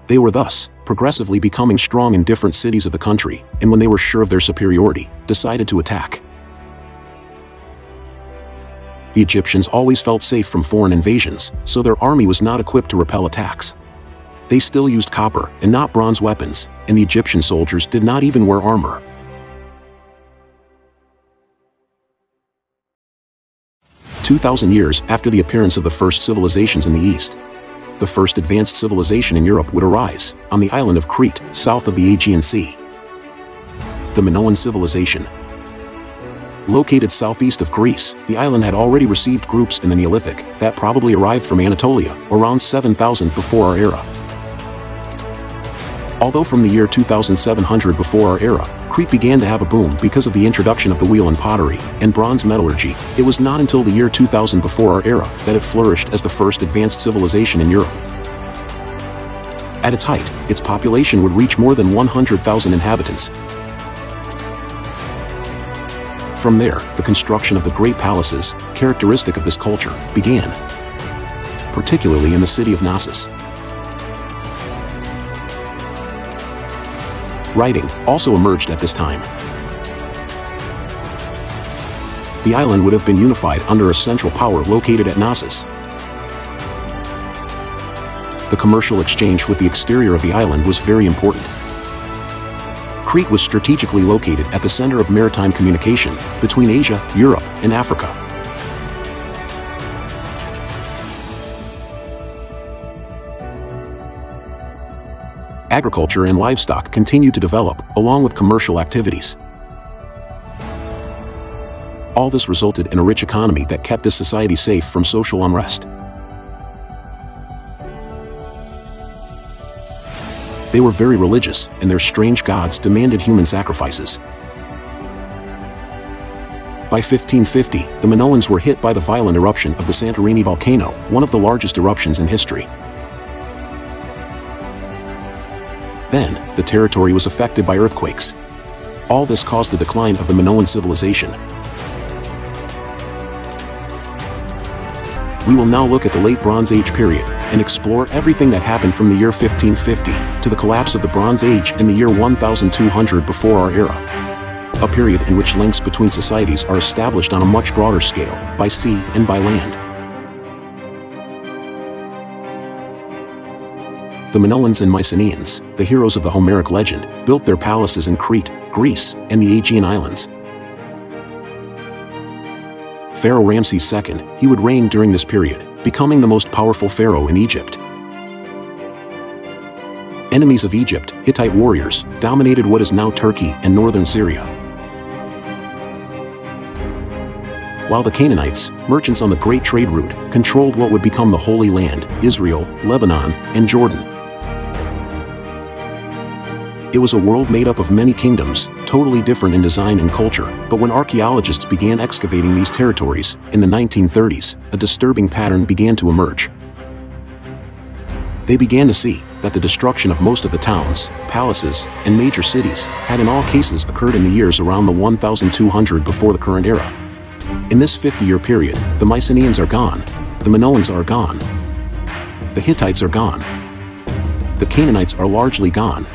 They were thus progressively becoming strong in different cities of the country, and when they were sure of their superiority, decided to attack. The Egyptians always felt safe from foreign invasions, so their army was not equipped to repel attacks. They still used copper and not bronze weapons, and the Egyptian soldiers did not even wear armor. "2,000 years after the appearance of the first civilizations in the East, the first advanced civilization in Europe would arise, on the island of Crete, south of the Aegean Sea. The Minoan civilization. Located southeast of Greece, the island had already received groups in the Neolithic that probably arrived from Anatolia around 7000 before our era. Although from the year 2700 before our era, Crete began to have a boom because of the introduction of the wheel in pottery and bronze metallurgy, it was not until the year 2000 before our era that it flourished as the first advanced civilization in Europe. At its height, its population would reach more than 100,000 inhabitants. From there, the construction of the great palaces, characteristic of this culture, began, particularly in the city of Knossos. Writing also emerged at this time. The island would have been unified under a central power located at Knossos. The commercial exchange with the exterior of the island was very important. Crete was strategically located at the center of maritime communication between Asia, Europe, and Africa. Agriculture and livestock continued to develop, along with commercial activities. All this resulted in a rich economy that kept this society safe from social unrest. They were very religious, and their strange gods demanded human sacrifices. By 1550, the Minoans were hit by the violent eruption of the Santorini volcano, one of the largest eruptions in history. Then, the territory was affected by earthquakes. All this caused the decline of the Minoan civilization. We will now look at the Late Bronze Age period and explore everything that happened from the year 1550 to the collapse of the Bronze Age in the year 1200 before our era. A period in which links between societies are established on a much broader scale, by sea and by land. The Minoans and Mycenaeans, the heroes of the Homeric legend, built their palaces in Crete, Greece, and the Aegean Islands. Pharaoh Ramses II, he would reign during this period, becoming the most powerful pharaoh in Egypt. Enemies of Egypt, Hittite warriors, dominated what is now Turkey and northern Syria. While the Canaanites, merchants on the Great Trade Route, controlled what would become the Holy Land, Israel, Lebanon, and Jordan. It was a world made up of many kingdoms, totally different in design and culture, but when archaeologists began excavating these territories, in the 1930s, a disturbing pattern began to emerge. They began to see that the destruction of most of the towns, palaces, and major cities had in all cases occurred in the years around the 1200 before the current era. In this 50-year period, the Mycenaeans are gone, the Minoans are gone, the Hittites are gone, the Canaanites are largely gone,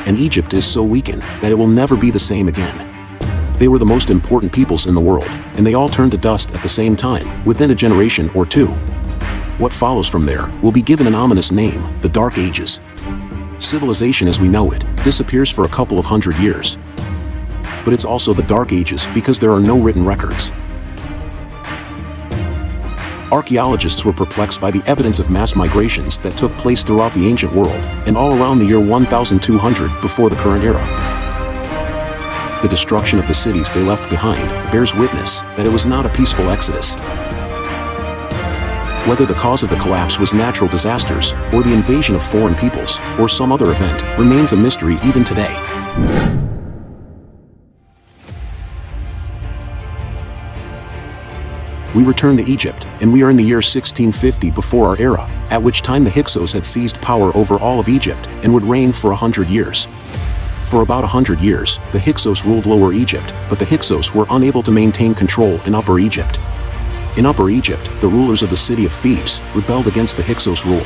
and Egypt is so weakened that it will never be the same again. They were the most important peoples in the world, and they all turned to dust at the same time, within a generation or two. What follows from there will be given an ominous name, the Dark Ages. Civilization as we know it disappears for a couple of hundred years. But it's also the Dark Ages because there are no written records. Archaeologists were perplexed by the evidence of mass migrations that took place throughout the ancient world and all around the year 1200 before the current era. The destruction of the cities they left behind bears witness that it was not a peaceful exodus. Whether the cause of the collapse was natural disasters, or the invasion of foreign peoples, or some other event, remains a mystery even today. We return to Egypt, and we are in the year 1650 before our era, at which time the Hyksos had seized power over all of Egypt and would reign for 100 years. For about 100 years, the Hyksos ruled Lower Egypt, but the Hyksos were unable to maintain control in Upper Egypt. In Upper Egypt, the rulers of the city of Thebes rebelled against the Hyksos rule.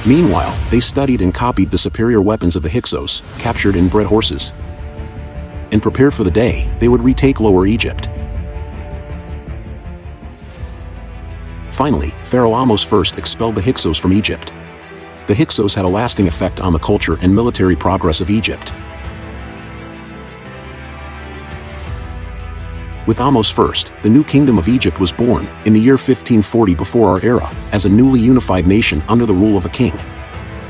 Meanwhile, they studied and copied the superior weapons of the Hyksos, captured and bred horses, and prepared for the day they would retake Lower Egypt. Finally, Pharaoh Ahmose I expelled the Hyksos from Egypt. The Hyksos had a lasting effect on the culture and military progress of Egypt. With Ahmose I, the new kingdom of Egypt was born, in the year 1540 before our era, as a newly unified nation under the rule of a king.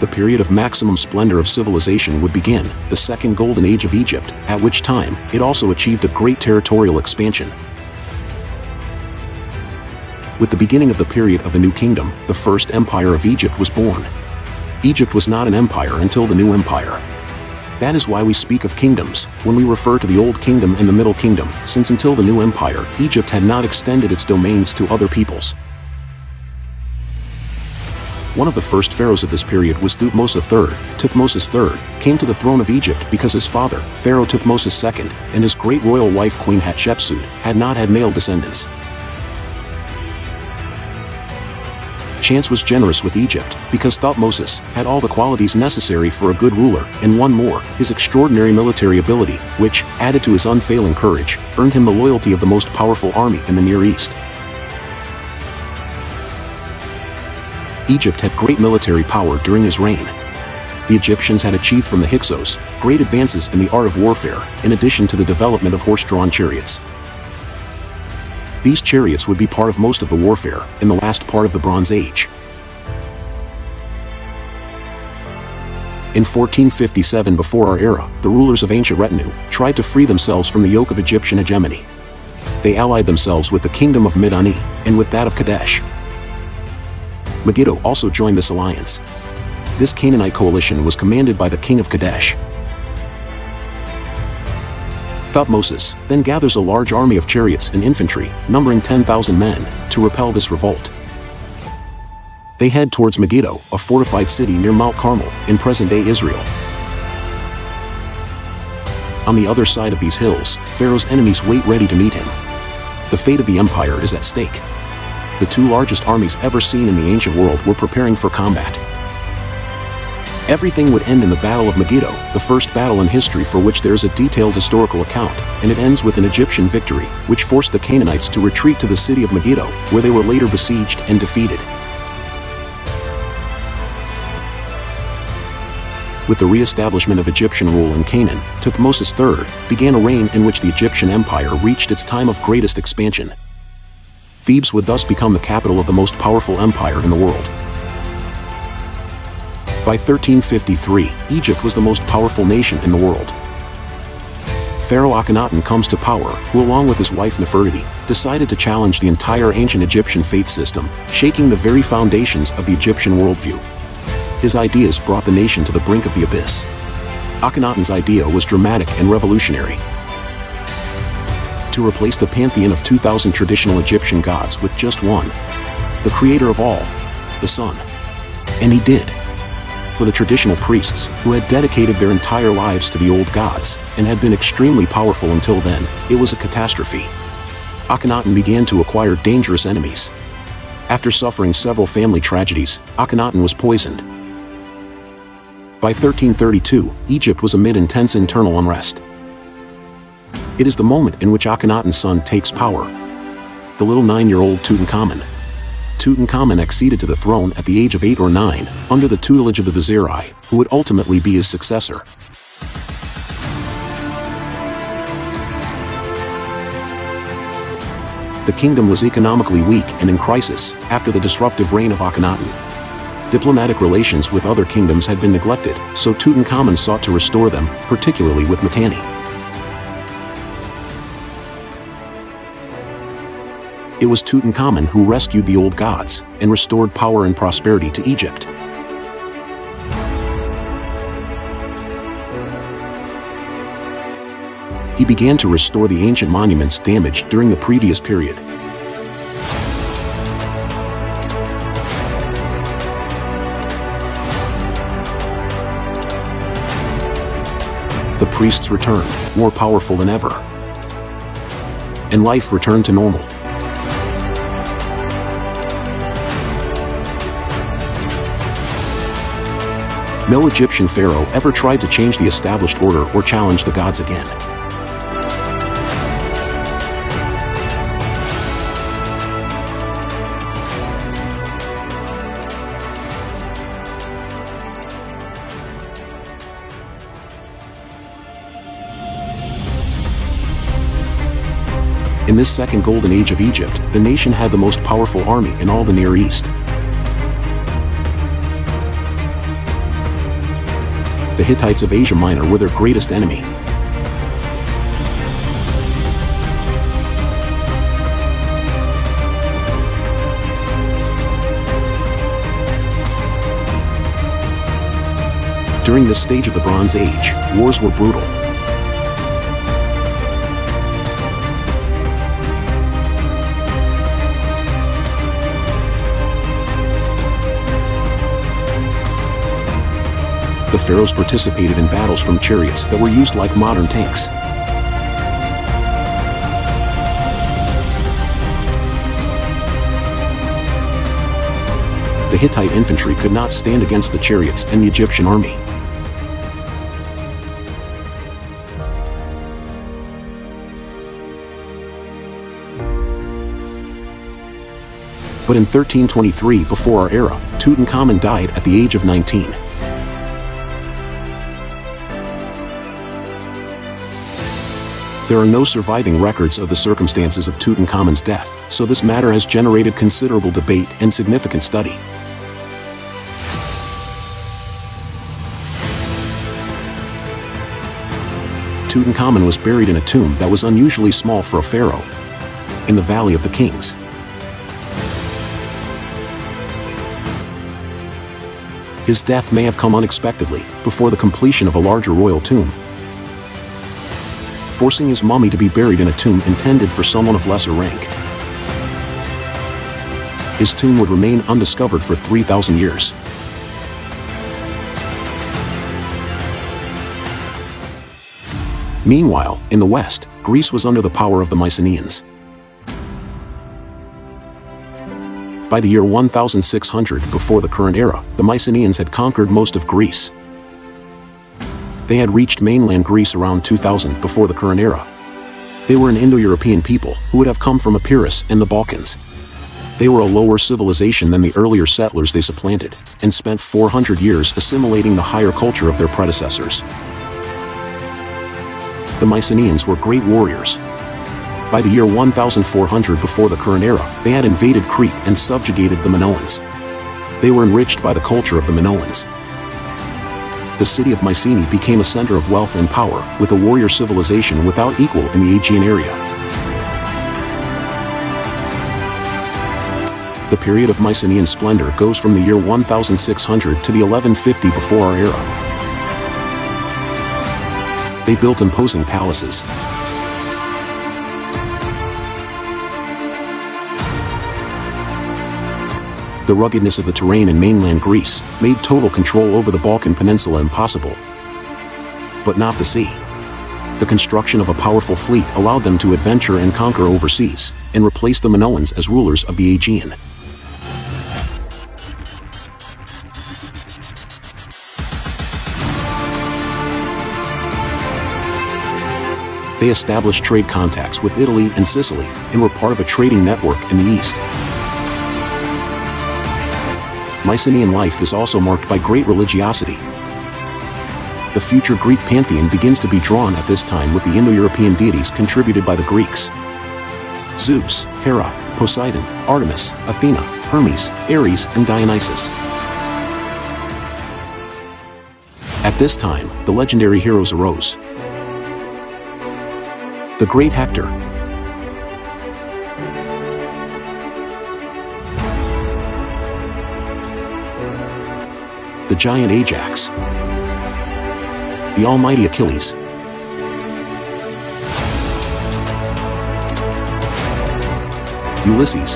The period of maximum splendor of civilization would begin, the Second Golden Age of Egypt, at which time, it also achieved a great territorial expansion. With the beginning of the period of the New Kingdom, the First Empire of Egypt was born. Egypt was not an empire until the New Empire. That is why we speak of kingdoms, when we refer to the Old Kingdom and the Middle Kingdom, since until the New Empire, Egypt had not extended its domains to other peoples. One of the first pharaohs of this period was Thutmose III. Thutmose III came to the throne of Egypt because his father, Pharaoh Thutmose II, and his great royal wife Queen Hatshepsut, had not had male descendants. Chance was generous with Egypt, because Thutmose had all the qualities necessary for a good ruler, and one more, his extraordinary military ability, which, added to his unfailing courage, earned him the loyalty of the most powerful army in the Near East. Egypt had great military power during his reign. The Egyptians had achieved from the Hyksos great advances in the art of warfare, in addition to the development of horse-drawn chariots. These chariots would be part of most of the warfare in the last part of the Bronze Age. In 1457 before our era, the rulers of ancient Retinue tried to free themselves from the yoke of Egyptian hegemony. They allied themselves with the kingdom of Mitanni, and with that of Kadesh. Megiddo also joined this alliance. This Canaanite coalition was commanded by the king of Kadesh. Thutmose then gathers a large army of chariots and infantry, numbering 10,000 men, to repel this revolt. They head towards Megiddo, a fortified city near Mount Carmel, in present-day Israel. On the other side of these hills, Pharaoh's enemies wait ready to meet him. The fate of the empire is at stake. The two largest armies ever seen in the ancient world were preparing for combat. Everything would end in the Battle of Megiddo, the first battle in history for which there is a detailed historical account, and it ends with an Egyptian victory, which forced the Canaanites to retreat to the city of Megiddo, where they were later besieged and defeated. With the re-establishment of Egyptian rule in Canaan, Thutmose III began a reign in which the Egyptian empire reached its time of greatest expansion. Thebes would thus become the capital of the most powerful empire in the world. By 1353, Egypt was the most powerful nation in the world. Pharaoh Akhenaten comes to power, who along with his wife Nefertiti, decided to challenge the entire ancient Egyptian faith system, shaking the very foundations of the Egyptian worldview. His ideas brought the nation to the brink of the abyss. Akhenaten's idea was dramatic and revolutionary. To replace the pantheon of 2,000 traditional Egyptian gods with just one, the creator of all, the sun. And he did. For the traditional priests, who had dedicated their entire lives to the old gods, and had been extremely powerful until then, it was a catastrophe. Akhenaten began to acquire dangerous enemies. After suffering several family tragedies, Akhenaten was poisoned. By 1332, Egypt was amid intense internal unrest. It is the moment in which Akhenaten's son takes power. The little 9-year-old Tutankhamun. Tutankhamun acceded to the throne at the age of 8 or 9, under the tutelage of the Vizier-i, who would ultimately be his successor. The kingdom was economically weak and in crisis after the disruptive reign of Akhenaten. Diplomatic relations with other kingdoms had been neglected, so Tutankhamun sought to restore them, particularly with Mitanni. It was Tutankhamun who rescued the old gods and restored power and prosperity to Egypt. He began to restore the ancient monuments damaged during the previous period. The priests returned, more powerful than ever. And life returned to normal. No Egyptian pharaoh ever tried to change the established order or challenge the gods again. In this second golden age of Egypt, the nation had the most powerful army in all the Near East. The Hittites of Asia Minor were their greatest enemy. During this stage of the Bronze Age, wars were brutal. The pharaohs participated in battles from chariots that were used like modern tanks. The Hittite infantry could not stand against the chariots and the Egyptian army. But in 1323 before our era, Tutankhamun died at the age of 19. There are no surviving records of the circumstances of Tutankhamun's death, so this matter has generated considerable debate and significant study. Tutankhamun was buried in a tomb that was unusually small for a pharaoh, in the Valley of the Kings. His death may have come unexpectedly, before the completion of a larger royal tomb, forcing his mummy to be buried in a tomb intended for someone of lesser rank. His tomb would remain undiscovered for 3,000 years. Meanwhile, in the West, Greece was under the power of the Mycenaeans. By the year 1600 before the current era, the Mycenaeans had conquered most of Greece. They had reached mainland Greece around 2000 before the current era. They were an Indo-European people who would have come from Epirus and the Balkans. They were a lower civilization than the earlier settlers they supplanted, and spent 400 years assimilating the higher culture of their predecessors. The Mycenaeans were great warriors. By the year 1400 before the current era, they had invaded Crete and subjugated the Minoans. They were enriched by the culture of the Minoans. The city of Mycenae became a center of wealth and power, with a warrior civilization without equal in the Aegean area. The period of Mycenaean splendor goes from the year 1600 to the 1150 before our era. They built imposing palaces. The ruggedness of the terrain in mainland Greece made total control over the Balkan Peninsula impossible. But not the sea. The construction of a powerful fleet allowed them to adventure and conquer overseas, and replace the Minoans as rulers of the Aegean. They established trade contacts with Italy and Sicily, and were part of a trading network in the east. Mycenaean life is also marked by great religiosity. The future Greek pantheon begins to be drawn at this time with the Indo-European deities contributed by the Greeks. Zeus, Hera, Poseidon, Artemis, Athena, Hermes, Ares, and Dionysus. At this time, the legendary heroes arose. The great Hector, the giant Ajax, the almighty Achilles, Ulysses,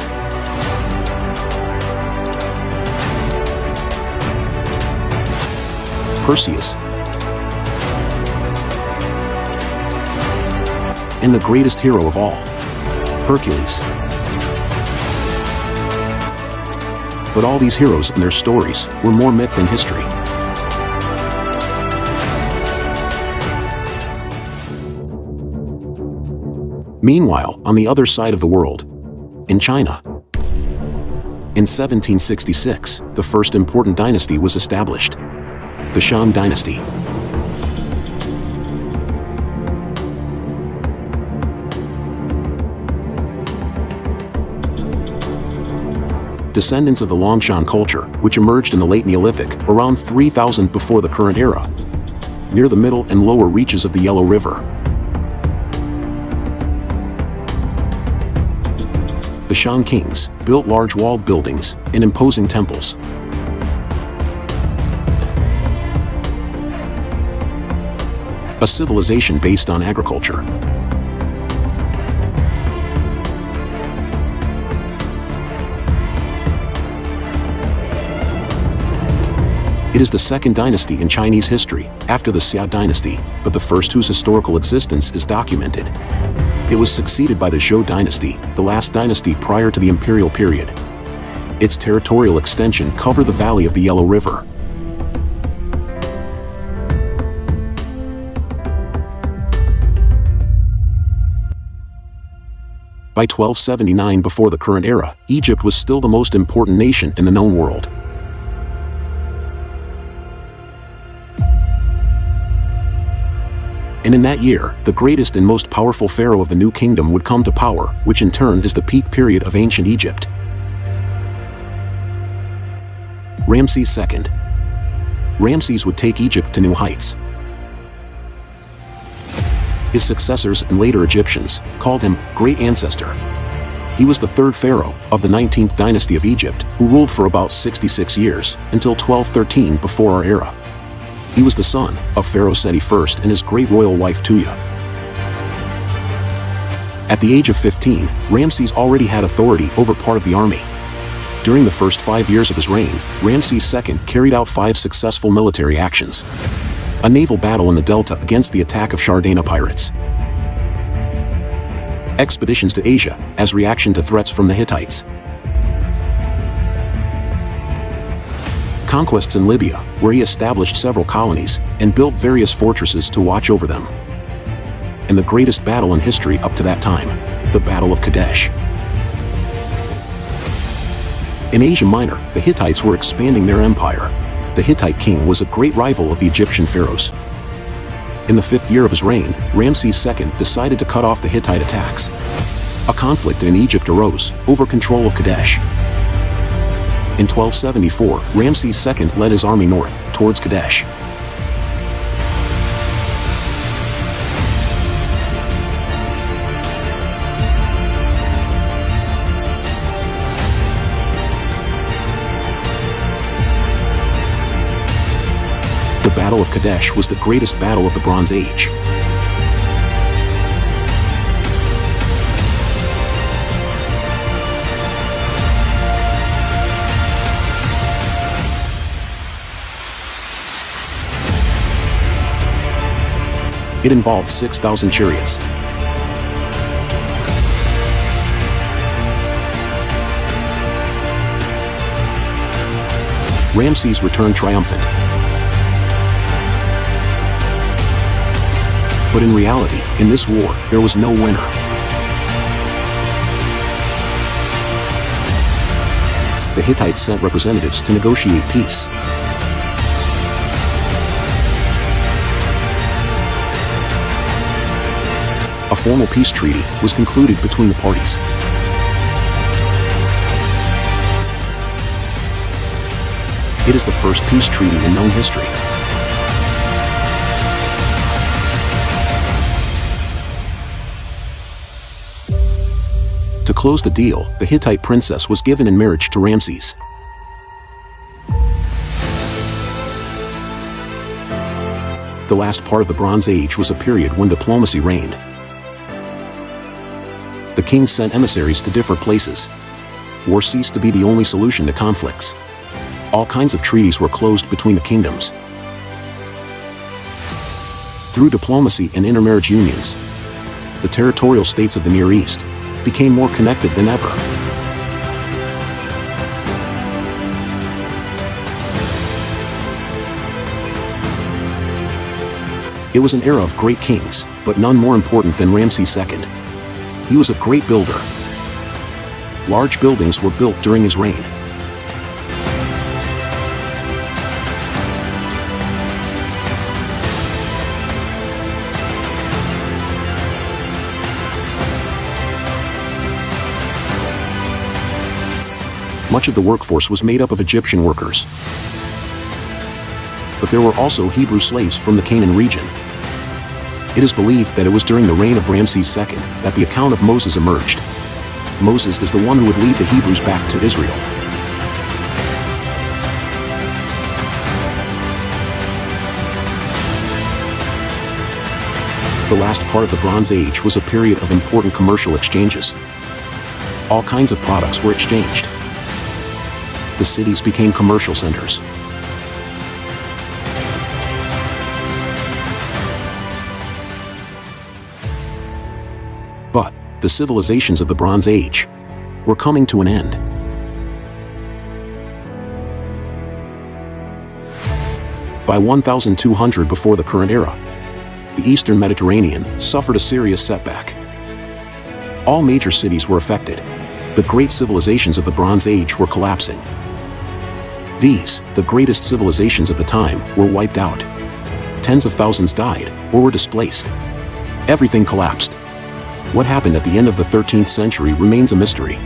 Perseus, and the greatest hero of all, Hercules. But all these heroes and their stories were more myth than history. Meanwhile, on the other side of the world, in China, in 1766, the first important dynasty was established, the Shang dynasty. descendants of the Longshan culture, which emerged in the late Neolithic, around 3000 before the current era, near the middle and lower reaches of the Yellow River. The Shan kings built large walled buildings and imposing temples. A civilization based on agriculture. It is the second dynasty in Chinese history, after the Xia dynasty, but the first whose historical existence is documented. It was succeeded by the Zhou dynasty, the last dynasty prior to the imperial period. Its territorial extension covered the valley of the Yellow River. By 1279 before the current era, Egypt was still the most important nation in the known world. And in that year, the greatest and most powerful pharaoh of the new kingdom would come to power, which in turn is the peak period of ancient Egypt. Ramses II. Ramses would take Egypt to new heights. His successors and later Egyptians called him Great Ancestor. He was the third pharaoh of the 19th dynasty of Egypt, who ruled for about 66 years, until 1213 before our era. He was the son of Pharaoh Seti I and his great royal wife Tuya. At the age of 15, Ramses already had authority over part of the army. During the first 5 years of his reign, Ramses II carried out 5 successful military actions. A naval battle in the Delta against the attack of Shardana pirates. Expeditions to Asia, as reaction to threats from the Hittites. Conquests in Libya, where he established several colonies and built various fortresses to watch over them. And the greatest battle in history up to that time, the Battle of Kadesh. In Asia Minor, the Hittites were expanding their empire. The Hittite king was a great rival of the Egyptian pharaohs. In the 5th year of his reign, Ramses II decided to cut off the Hittite attacks. A conflict in Egypt arose over control of Kadesh. In 1274, Ramses II led his army north, towards Kadesh. The Battle of Kadesh was the greatest battle of the Bronze Age. It involved 6,000 chariots. Ramses returned triumphant. But in reality, in this war, there was no winner. The Hittites sent representatives to negotiate peace. A formal peace treaty was concluded between the parties. It is the first peace treaty in known history. To close the deal, the Hittite princess was given in marriage to Ramses. The last part of the Bronze Age was a period when diplomacy reigned. The kings sent emissaries to different places. War ceased to be the only solution to conflicts. All kinds of treaties were closed between the kingdoms. Through diplomacy and intermarriage unions, the territorial states of the Near East became more connected than ever. It was an era of great kings, but none more important than Ramses II. He was a great builder. Large buildings were built during his reign. Much of the workforce was made up of Egyptian workers. But there were also Hebrew slaves from the Canaan region. It is believed that it was during the reign of Ramses II that the account of Moses emerged. Moses is the one who would lead the Hebrews back to Israel. The last part of the Bronze Age was a period of important commercial exchanges. All kinds of products were exchanged. The cities became commercial centers. But the civilizations of the Bronze Age were coming to an end. By 1200 before the current era, the Eastern Mediterranean suffered a serious setback. All major cities were affected. The great civilizations of the Bronze Age were collapsing. These, the greatest civilizations of the time, were wiped out. Tens of thousands died or were displaced. Everything collapsed. What happened at the end of the 13th century remains a mystery.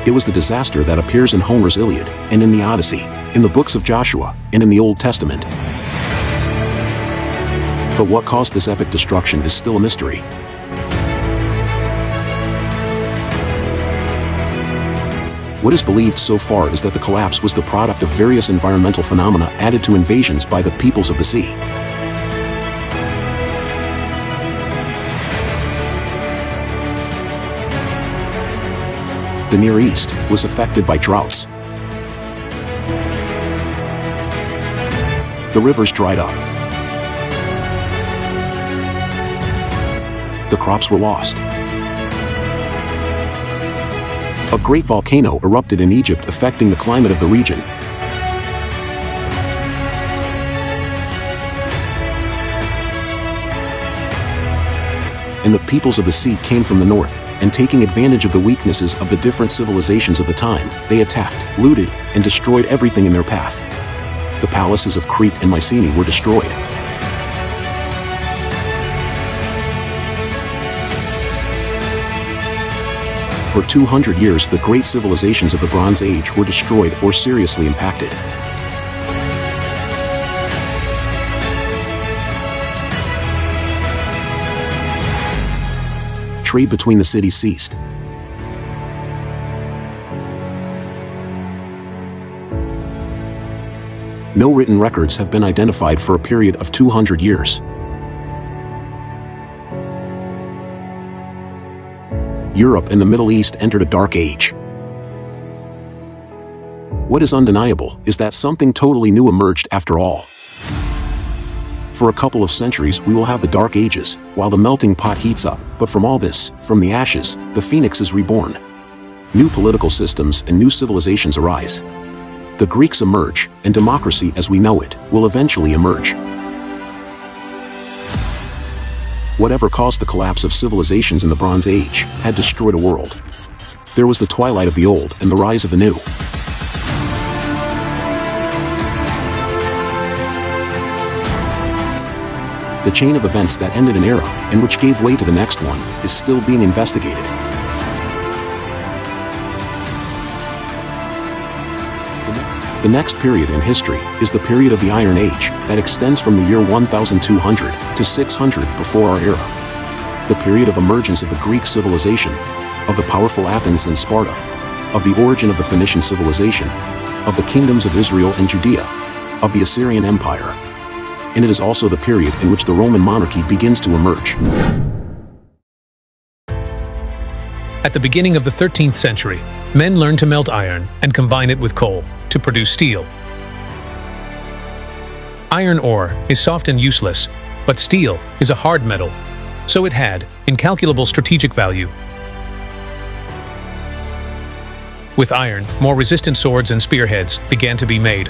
It was the disaster that appears in Homer's Iliad and in the Odyssey, in the books of Joshua, and in the Old Testament. But what caused this epic destruction is still a mystery. What is believed so far is that the collapse was the product of various environmental phenomena added to invasions by the peoples of the sea. The Near East was affected by droughts. The rivers dried up. The crops were lost. A great volcano erupted in Egypt, affecting the climate of the region. And the peoples of the sea came from the north, and taking advantage of the weaknesses of the different civilizations of the time, they attacked, looted, and destroyed everything in their path. The palaces of Crete and Mycenae were destroyed. For 200 years, the great civilizations of the Bronze Age were destroyed or seriously impacted. Trade between the cities ceased. No written records have been identified for a period of 200 years. Europe and the Middle East entered a dark age. What is undeniable is that something totally new emerged after all. For a couple of centuries we will have the Dark Ages, while the melting pot heats up, but from all this, from the ashes, the phoenix is reborn. New political systems and new civilizations arise. The Greeks emerge, and democracy as we know it will eventually emerge. Whatever caused the collapse of civilizations in the Bronze Age had destroyed a world. There was the twilight of the old and the rise of the new. The chain of events that ended an era and which gave way to the next one is still being investigated. The next period in history is the period of the Iron Age that extends from the year 1200 to 600 before our era. The period of emergence of the Greek civilization, of the powerful Athens and Sparta, of the origin of the Phoenician civilization, of the kingdoms of Israel and Judea, of the Assyrian Empire. And it is also the period in which the Roman monarchy begins to emerge. At the beginning of the 13th century, men learned to melt iron and combine it with coal to produce steel. Iron ore is soft and useless, but steel is a hard metal, so it had incalculable strategic value. With iron, more resistant swords and spearheads began to be made,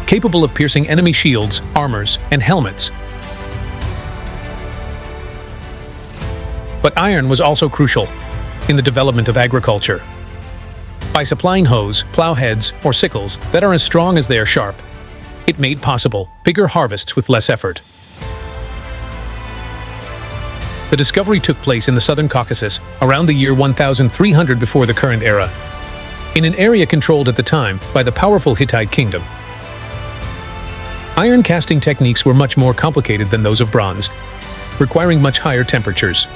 capable of piercing enemy shields, armors, and helmets. But iron was also crucial in the development of agriculture. By supplying hoes, plowheads, or sickles that are as strong as they are sharp, it made possible bigger harvests with less effort. The discovery took place in the southern Caucasus around the year 1300 before the current era. in an area controlled at the time by the powerful Hittite kingdom. Iron casting techniques were much more complicated than those of bronze, requiring much higher temperatures.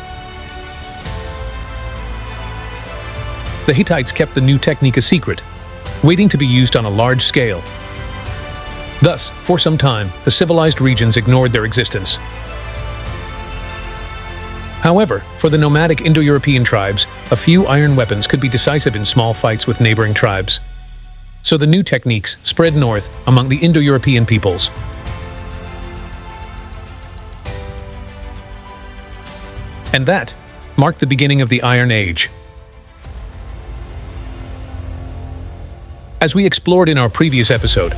The Hittites kept the new technique a secret, waiting to be used on a large scale. Thus, for some time, the civilized regions ignored their existence. However, for the nomadic Indo-European tribes, a few iron weapons could be decisive in small fights with neighboring tribes. So the new techniques spread north among the Indo-European peoples. And that marked the beginning of the Iron Age. As we explored in our previous episode,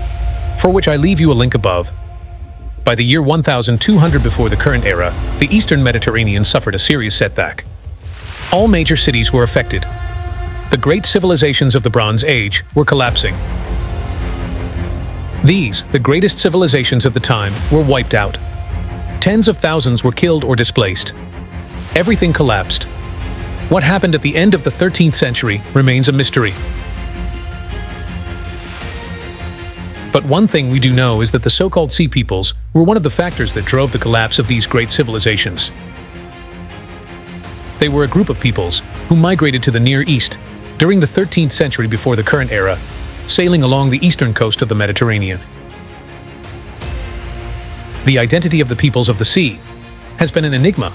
for which I leave you a link above, by the year 1200 before the current era, the Eastern Mediterranean suffered a serious setback. All major cities were affected. The great civilizations of the Bronze Age were collapsing. These, the greatest civilizations of the time, were wiped out. Tens of thousands were killed or displaced. Everything collapsed. What happened at the end of the 13th century remains a mystery. But one thing we do know is that the so-called Sea Peoples were one of the factors that drove the collapse of these great civilizations. They were a group of peoples who migrated to the Near East during the 13th century before the current era, sailing along the eastern coast of the Mediterranean. The identity of the peoples of the sea has been an enigma.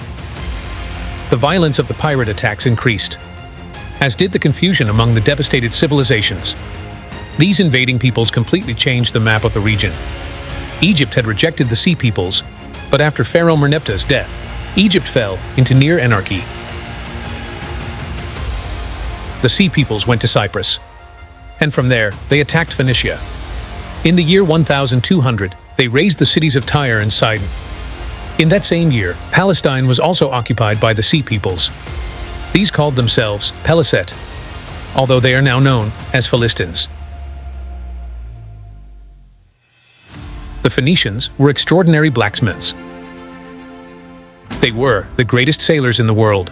The violence of the pirate attacks increased, as did the confusion among the devastated civilizations. These invading peoples completely changed the map of the region. Egypt had rejected the Sea Peoples, but after Pharaoh Merneptah's death, Egypt fell into near anarchy. The Sea Peoples went to Cyprus, and from there they attacked Phoenicia. In the year 1200, they razed the cities of Tyre and Sidon. In that same year, Palestine was also occupied by the Sea Peoples. These called themselves Peliset, although they are now known as Philistines. The Phoenicians were extraordinary blacksmiths. They were the greatest sailors in the world.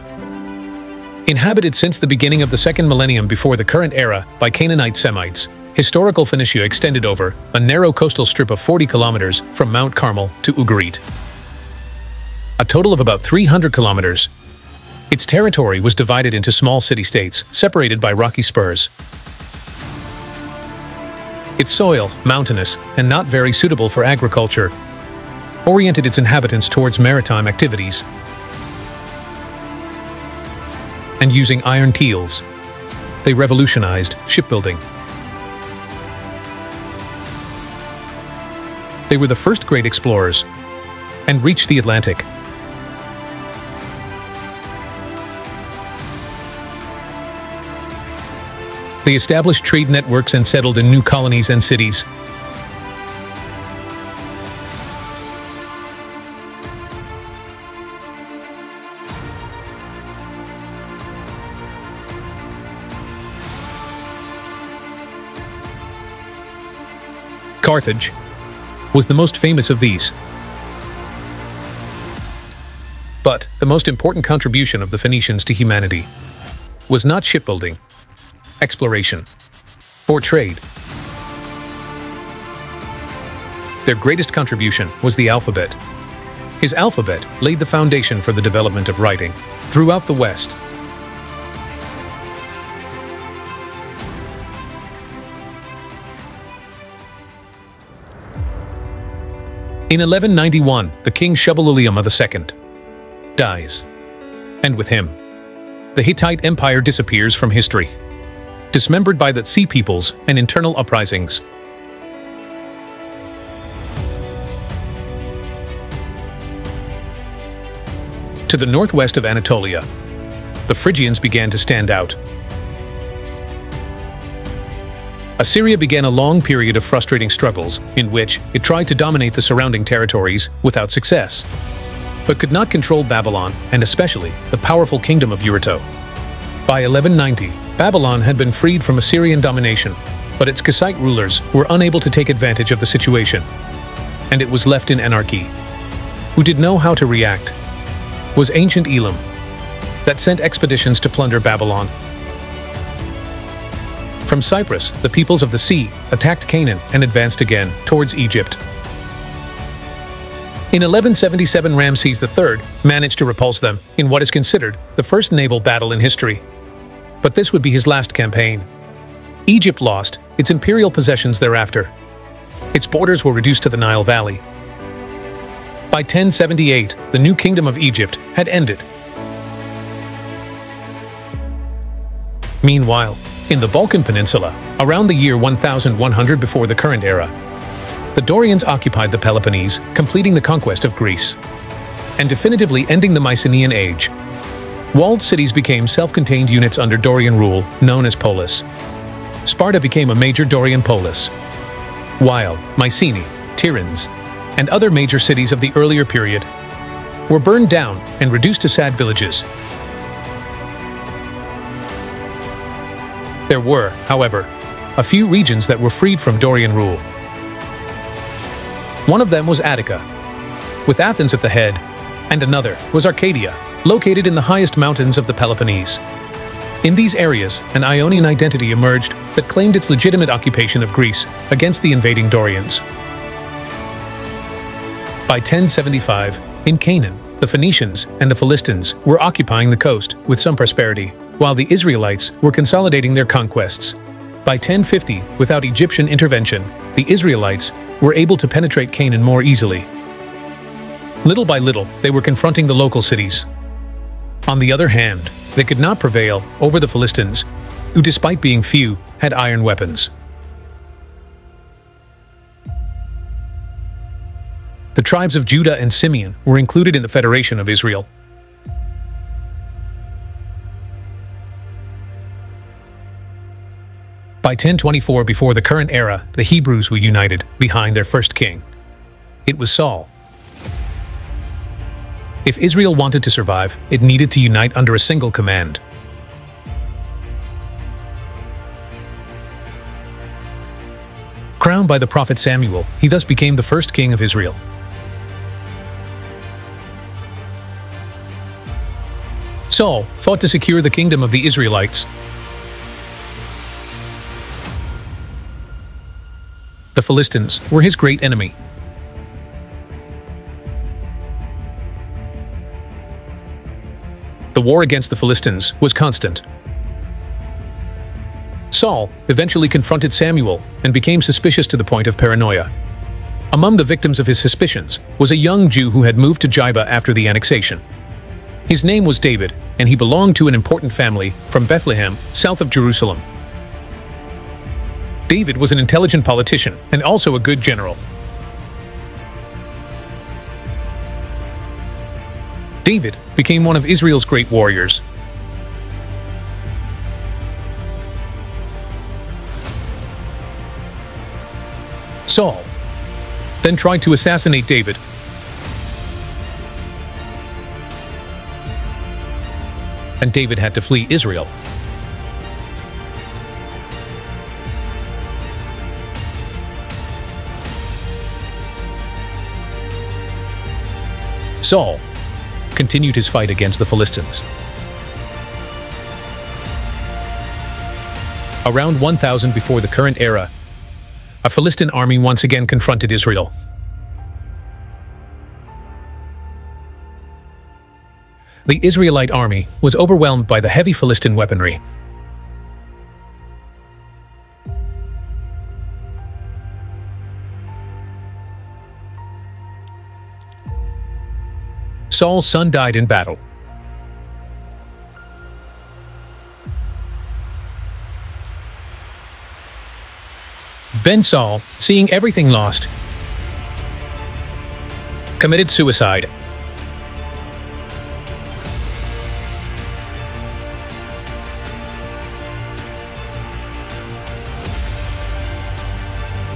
Inhabited since the beginning of the second millennium before the current era by Canaanite Semites, historical Phoenicia extended over a narrow coastal strip of 40 kilometers from Mount Carmel to Ugarit. A total of about 300 kilometers. Its territory was divided into small city-states, separated by rocky spurs. Its soil, mountainous and not very suitable for agriculture, oriented its inhabitants towards maritime activities. And using iron keels, they revolutionized shipbuilding. They were the first great explorers and reached the Atlantic. They established trade networks and settled in new colonies and cities. Carthage was the most famous of these. But the most important contribution of the Phoenicians to humanity was not shipbuilding, exploration, or trade. Their greatest contribution was the alphabet. His alphabet laid the foundation for the development of writing throughout the West. In 1191, the king Shubbaluliuma II dies, and with him, the Hittite Empire disappears from history, dismembered by the Sea Peoples and internal uprisings. To the northwest of Anatolia, the Phrygians began to stand out. Assyria began a long period of frustrating struggles in which it tried to dominate the surrounding territories without success, but could not control Babylon and especially the powerful kingdom of Urartu. By 1190, Babylon had been freed from Assyrian domination, but its Kassite rulers were unable to take advantage of the situation, and it was left in anarchy. Who did know how to react was ancient Elam, that sent expeditions to plunder Babylon. From Cyprus, the peoples of the sea attacked Canaan and advanced again towards Egypt. In 1177, Ramses III managed to repulse them in what is considered the first naval battle in history. But this would be his last campaign. Egypt lost its imperial possessions thereafter. Its borders were reduced to the Nile Valley. By 1078, the new kingdom of Egypt had ended. Meanwhile, in the Balkan Peninsula, around the year 1100 before the current era, the Dorians occupied the Peloponnese, completing the conquest of Greece, and definitively ending the Mycenaean Age. Walled cities became self-contained units under Dorian rule, known as polis. Sparta became a major Dorian polis, while Mycenae, Tiryns, and other major cities of the earlier period were burned down and reduced to sad villages. There were, however, a few regions that were freed from Dorian rule. One of them was Attica, with Athens at the head, and another was Arcadia, located in the highest mountains of the Peloponnese. In these areas, an Ionian identity emerged that claimed its legitimate occupation of Greece against the invading Dorians. By 1075, in Canaan, the Phoenicians and the Philistines were occupying the coast with some prosperity, while the Israelites were consolidating their conquests. By 1050, without Egyptian intervention, the Israelites were able to penetrate Canaan more easily. Little by little, they were confronting the local cities. On the other hand, they could not prevail over the Philistines, who, despite being few, had iron weapons. The tribes of Judah and Simeon were included in the Federation of Israel. By 1024 before the current era, the Hebrews were united behind their first king. It was Saul. If Israel wanted to survive, it needed to unite under a single command. Crowned by the prophet Samuel, he thus became the first king of Israel. Saul fought to secure the kingdom of the Israelites. The Philistines were his great enemy. The war against the Philistines was constant. Saul eventually confronted Samuel and became suspicious to the point of paranoia. Among the victims of his suspicions was a young Jew who had moved to Jiba after the annexation. His name was David, and he belonged to an important family from Bethlehem, south of Jerusalem. David was an intelligent politician and also a good general. David became one of Israel's great warriors. Saul then tried to assassinate David. And David had to flee Israel. Saul continued his fight against the Philistines. Around 1000 before the current era, a Philistine army once again confronted Israel. The Israelite army was overwhelmed by the heavy Philistine weaponry. Saul's son died in battle. Ben Saul, seeing everything lost, committed suicide.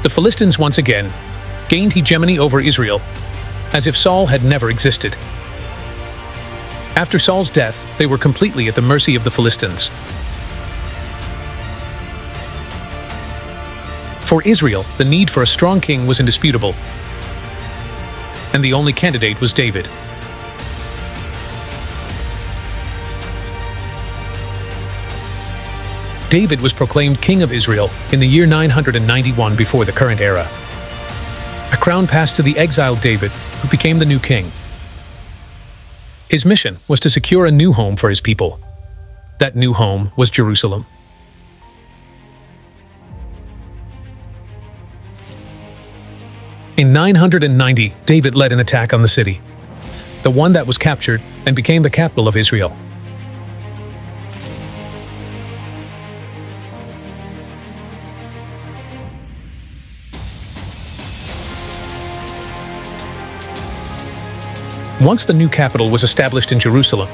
The Philistines once again gained hegemony over Israel, as if Saul had never existed. After Saul's death, they were completely at the mercy of the Philistines. For Israel, the need for a strong king was indisputable, and the only candidate was David. David was proclaimed king of Israel in the year 991 before the current era. A crown passed to the exiled David, who became the new king. His mission was to secure a new home for his people. That new home was Jerusalem. In 990, David led an attack on the city, the one that was captured and became the capital of Israel. Once the new capital was established in Jerusalem,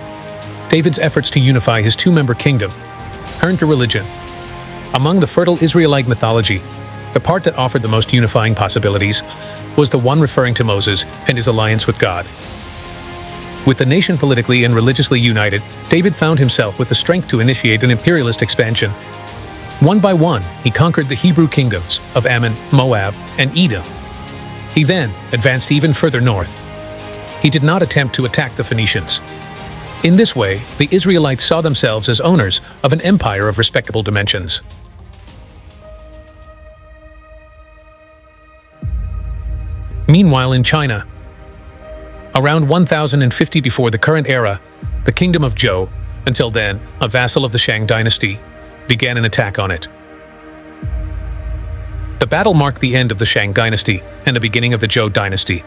David's efforts to unify his two-member kingdom turned to religion. Among the fertile Israelite mythology, the part that offered the most unifying possibilities was the one referring to Moses and his alliance with God. With the nation politically and religiously united, David found himself with the strength to initiate an imperialist expansion. One by one, he conquered the Hebrew kingdoms of Ammon, Moab, and Edom. He then advanced even further north. He did not attempt to attack the Phoenicians. In this way, the Israelites saw themselves as owners of an empire of respectable dimensions. Meanwhile, in China, around 1050 before the current era, the kingdom of Zhou, until then a vassal of the Shang dynasty, began an attack on it. The battle marked the end of the Shang dynasty and the beginning of the Zhou dynasty.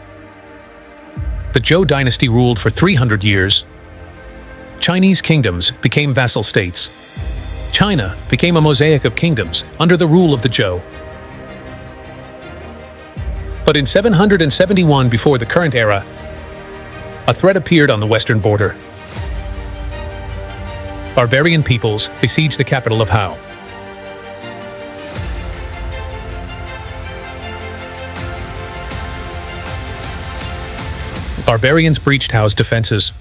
The Zhou dynasty ruled for 300 years. Chinese kingdoms became vassal states. China became a mosaic of kingdoms under the rule of the Zhou. But in 771 before the current era, a threat appeared on the western border. Barbarian peoples besieged the capital of Hao. Barbarians breached Hao's defenses.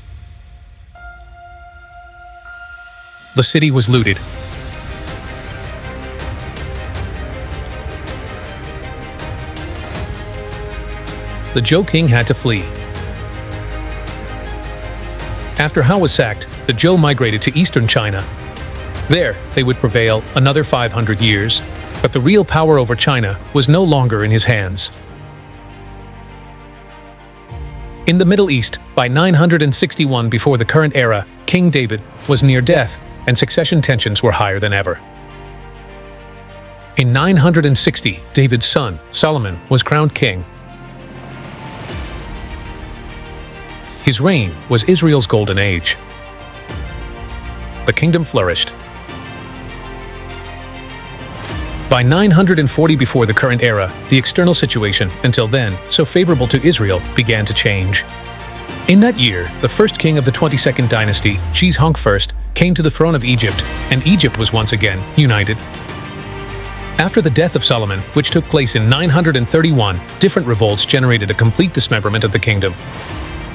The city was looted. The Zhou king had to flee. After Hao was sacked, the Zhou migrated to eastern China. There, they would prevail another 500 years, but the real power over China was no longer in his hands. In the Middle East, by 961 before the current era, King David was near death, and succession tensions were higher than ever. In 960, David's son, Solomon, was crowned king. His reign was Israel's golden age. The kingdom flourished. By 940 before the current era, the external situation, until then so favorable to Israel, began to change. In that year, the first king of the 22nd dynasty, Shishong I, came to the throne of Egypt, and Egypt was once again united. After the death of Solomon, which took place in 931, different revolts generated a complete dismemberment of the kingdom.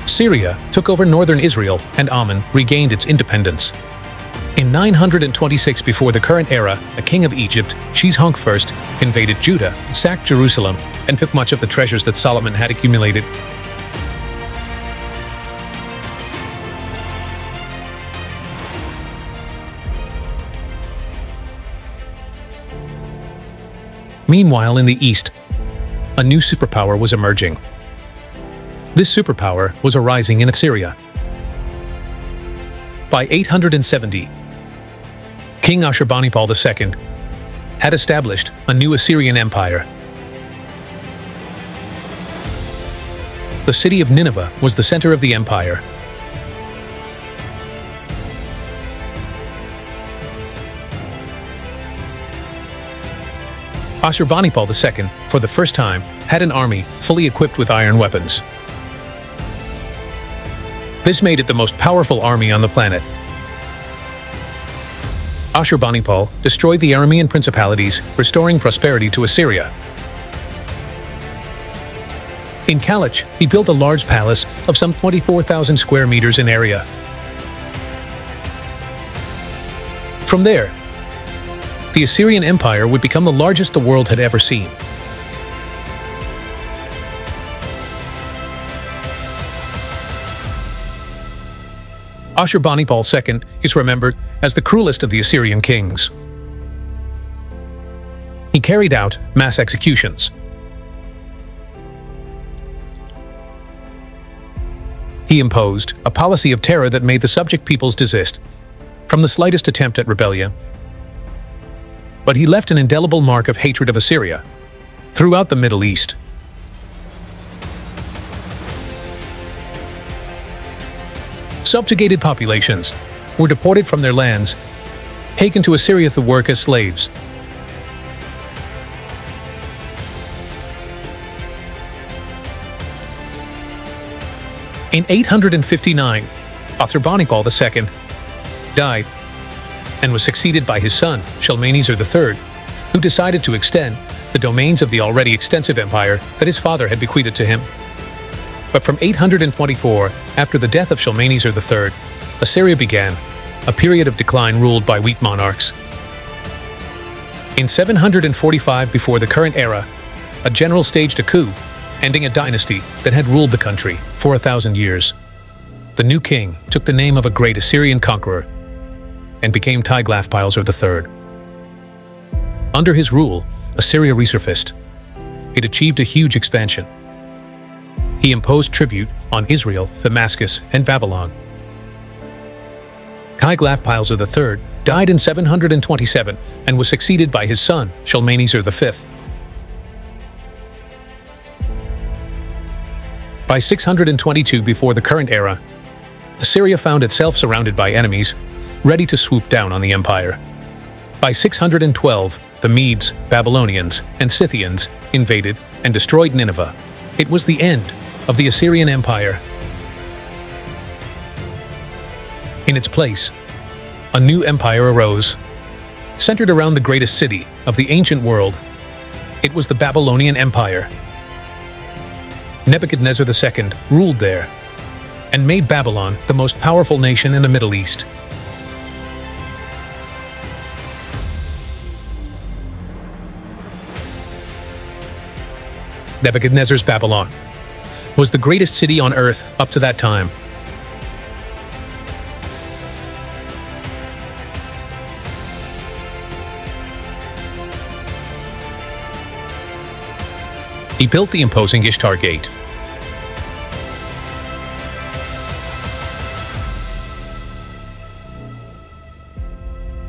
Syria took over northern Israel, and Ammon regained its independence. In 926 before the current era, a king of Egypt, Shishong I, invaded Judah, sacked Jerusalem, and took much of the treasures that Solomon had accumulated. Meanwhile, in the east, a new superpower was emerging. This superpower was arising in Assyria. By 870, King Ashurbanipal II had established a new Assyrian empire. The city of Nineveh was the center of the empire. Ashurbanipal II, for the first time, had an army fully equipped with iron weapons. This made it the most powerful army on the planet. Ashurbanipal destroyed the Aramean principalities, restoring prosperity to Assyria. In Kalach, he built a large palace of some 24,000 square meters in area. From there, the Assyrian Empire would become the largest the world had ever seen. Ashurbanipal II is remembered as the cruelest of the Assyrian kings. He carried out mass executions. He imposed a policy of terror that made the subject peoples desist from the slightest attempt at rebellion. But he left an indelible mark of hatred of Assyria throughout the Middle East. Subjugated populations were deported from their lands, taken to Assyria to work as slaves. In 859, Ashurbanipal II died and was succeeded by his son, Shalmaneser III, who decided to extend the domains of the already extensive empire that his father had bequeathed to him. But from 824, after the death of Shalmaneser III, Assyria began a period of decline ruled by weak monarchs. In 745 before the current era, a general staged a coup, ending a dynasty that had ruled the country for 1,000 years. The new king took the name of a great Assyrian conqueror and became Tiglath-Pileser III. Under his rule, Assyria resurfaced. It achieved a huge expansion. He imposed tribute on Israel, Damascus, and Babylon. Tiglath-Pileser III died in 727 and was succeeded by his son, Shalmaneser V. By 622 before the current era, Assyria found itself surrounded by enemies, ready to swoop down on the empire. By 612, the Medes, Babylonians, and Scythians invaded and destroyed Nineveh. It was the end of the Assyrian Empire. In its place, a new empire arose, centered around the greatest city of the ancient world. It was the Babylonian Empire. Nebuchadnezzar II ruled there and made Babylon the most powerful nation in the Middle East. Nebuchadnezzar's Babylon was the greatest city on earth up to that time. He built the imposing Ishtar Gate.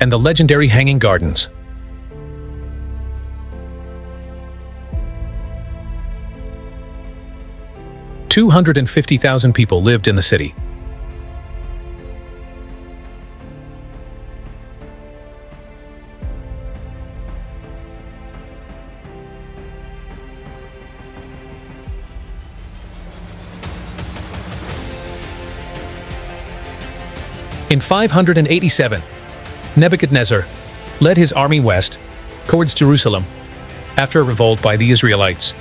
And the legendary Hanging Gardens. $250,000 people lived in the city. In 587, Nebuchadnezzar led his army west towards Jerusalem after a revolt by the Israelites.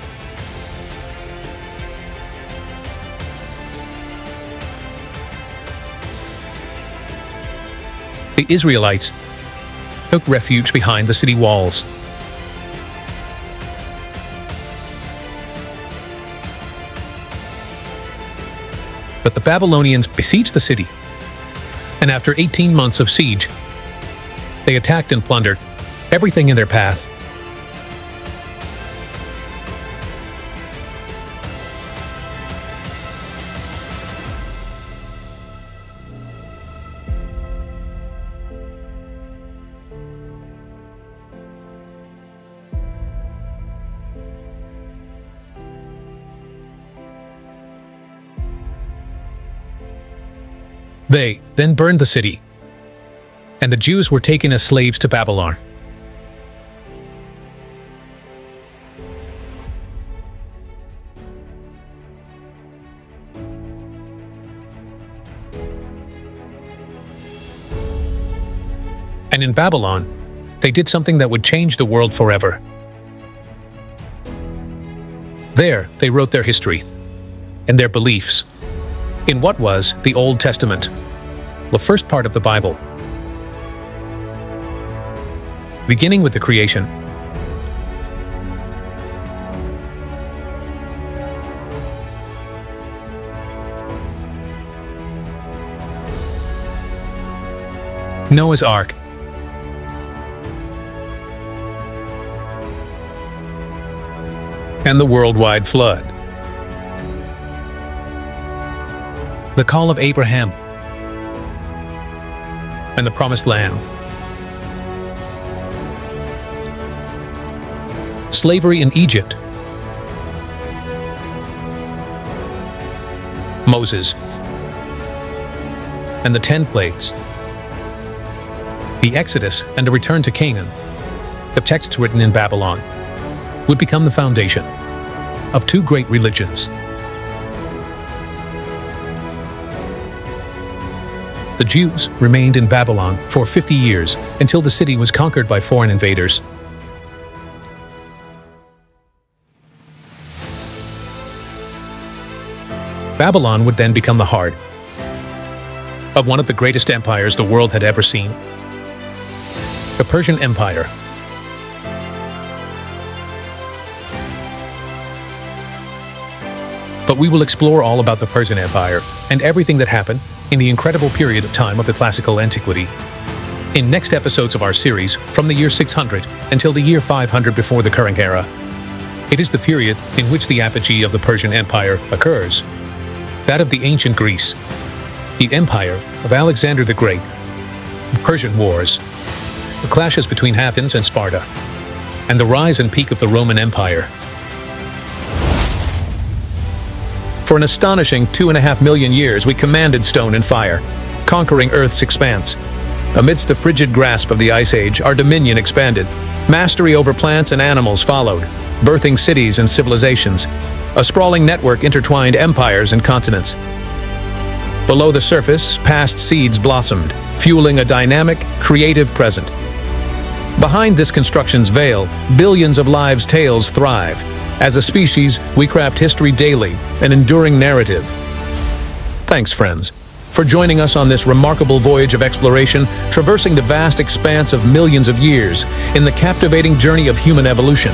The Israelites took refuge behind the city walls. But the Babylonians besieged the city, and after 18 months of siege, they attacked and plundered everything in their path. They then burned the city, and the Jews were taken as slaves to Babylon. And in Babylon, they did something that would change the world forever. There, they wrote their history and their beliefs in what was the Old Testament, the first part of the Bible. Beginning with the creation, Noah's Ark, and the worldwide flood. The call of Abraham and the Promised Land. Slavery in Egypt. Moses and the 10 plagues. The Exodus and a return to Canaan. The texts written in Babylon would become the foundation of two great religions. The Jews remained in Babylon for 50 years until the city was conquered by foreign invaders. Babylon would then become the heart of one of the greatest empires the world had ever seen, the Persian Empire. But we will explore all about the Persian Empire and everything that happened in the incredible period of time of the classical antiquity in next episodes of our series from the year 600 until the year 500 before the current era. It is the period in which the apogee of the Persian Empire occurs, that of the ancient Greece, the empire of Alexander the Great, the Persian Wars, the clashes between Athens and Sparta, and the rise and peak of the Roman Empire. For an astonishing 2.5 million years, we commanded stone and fire, conquering Earth's expanse. Amidst the frigid grasp of the Ice Age, our dominion expanded. Mastery over plants and animals followed, birthing cities and civilizations. A sprawling network intertwined empires and continents. Below the surface, past seeds blossomed, fueling a dynamic, creative present. Behind this construction's veil, billions of lives' tales thrive. As a species, we craft history daily, an enduring narrative. Thanks, friends, for joining us on this remarkable voyage of exploration, traversing the vast expanse of millions of years in the captivating journey of human evolution.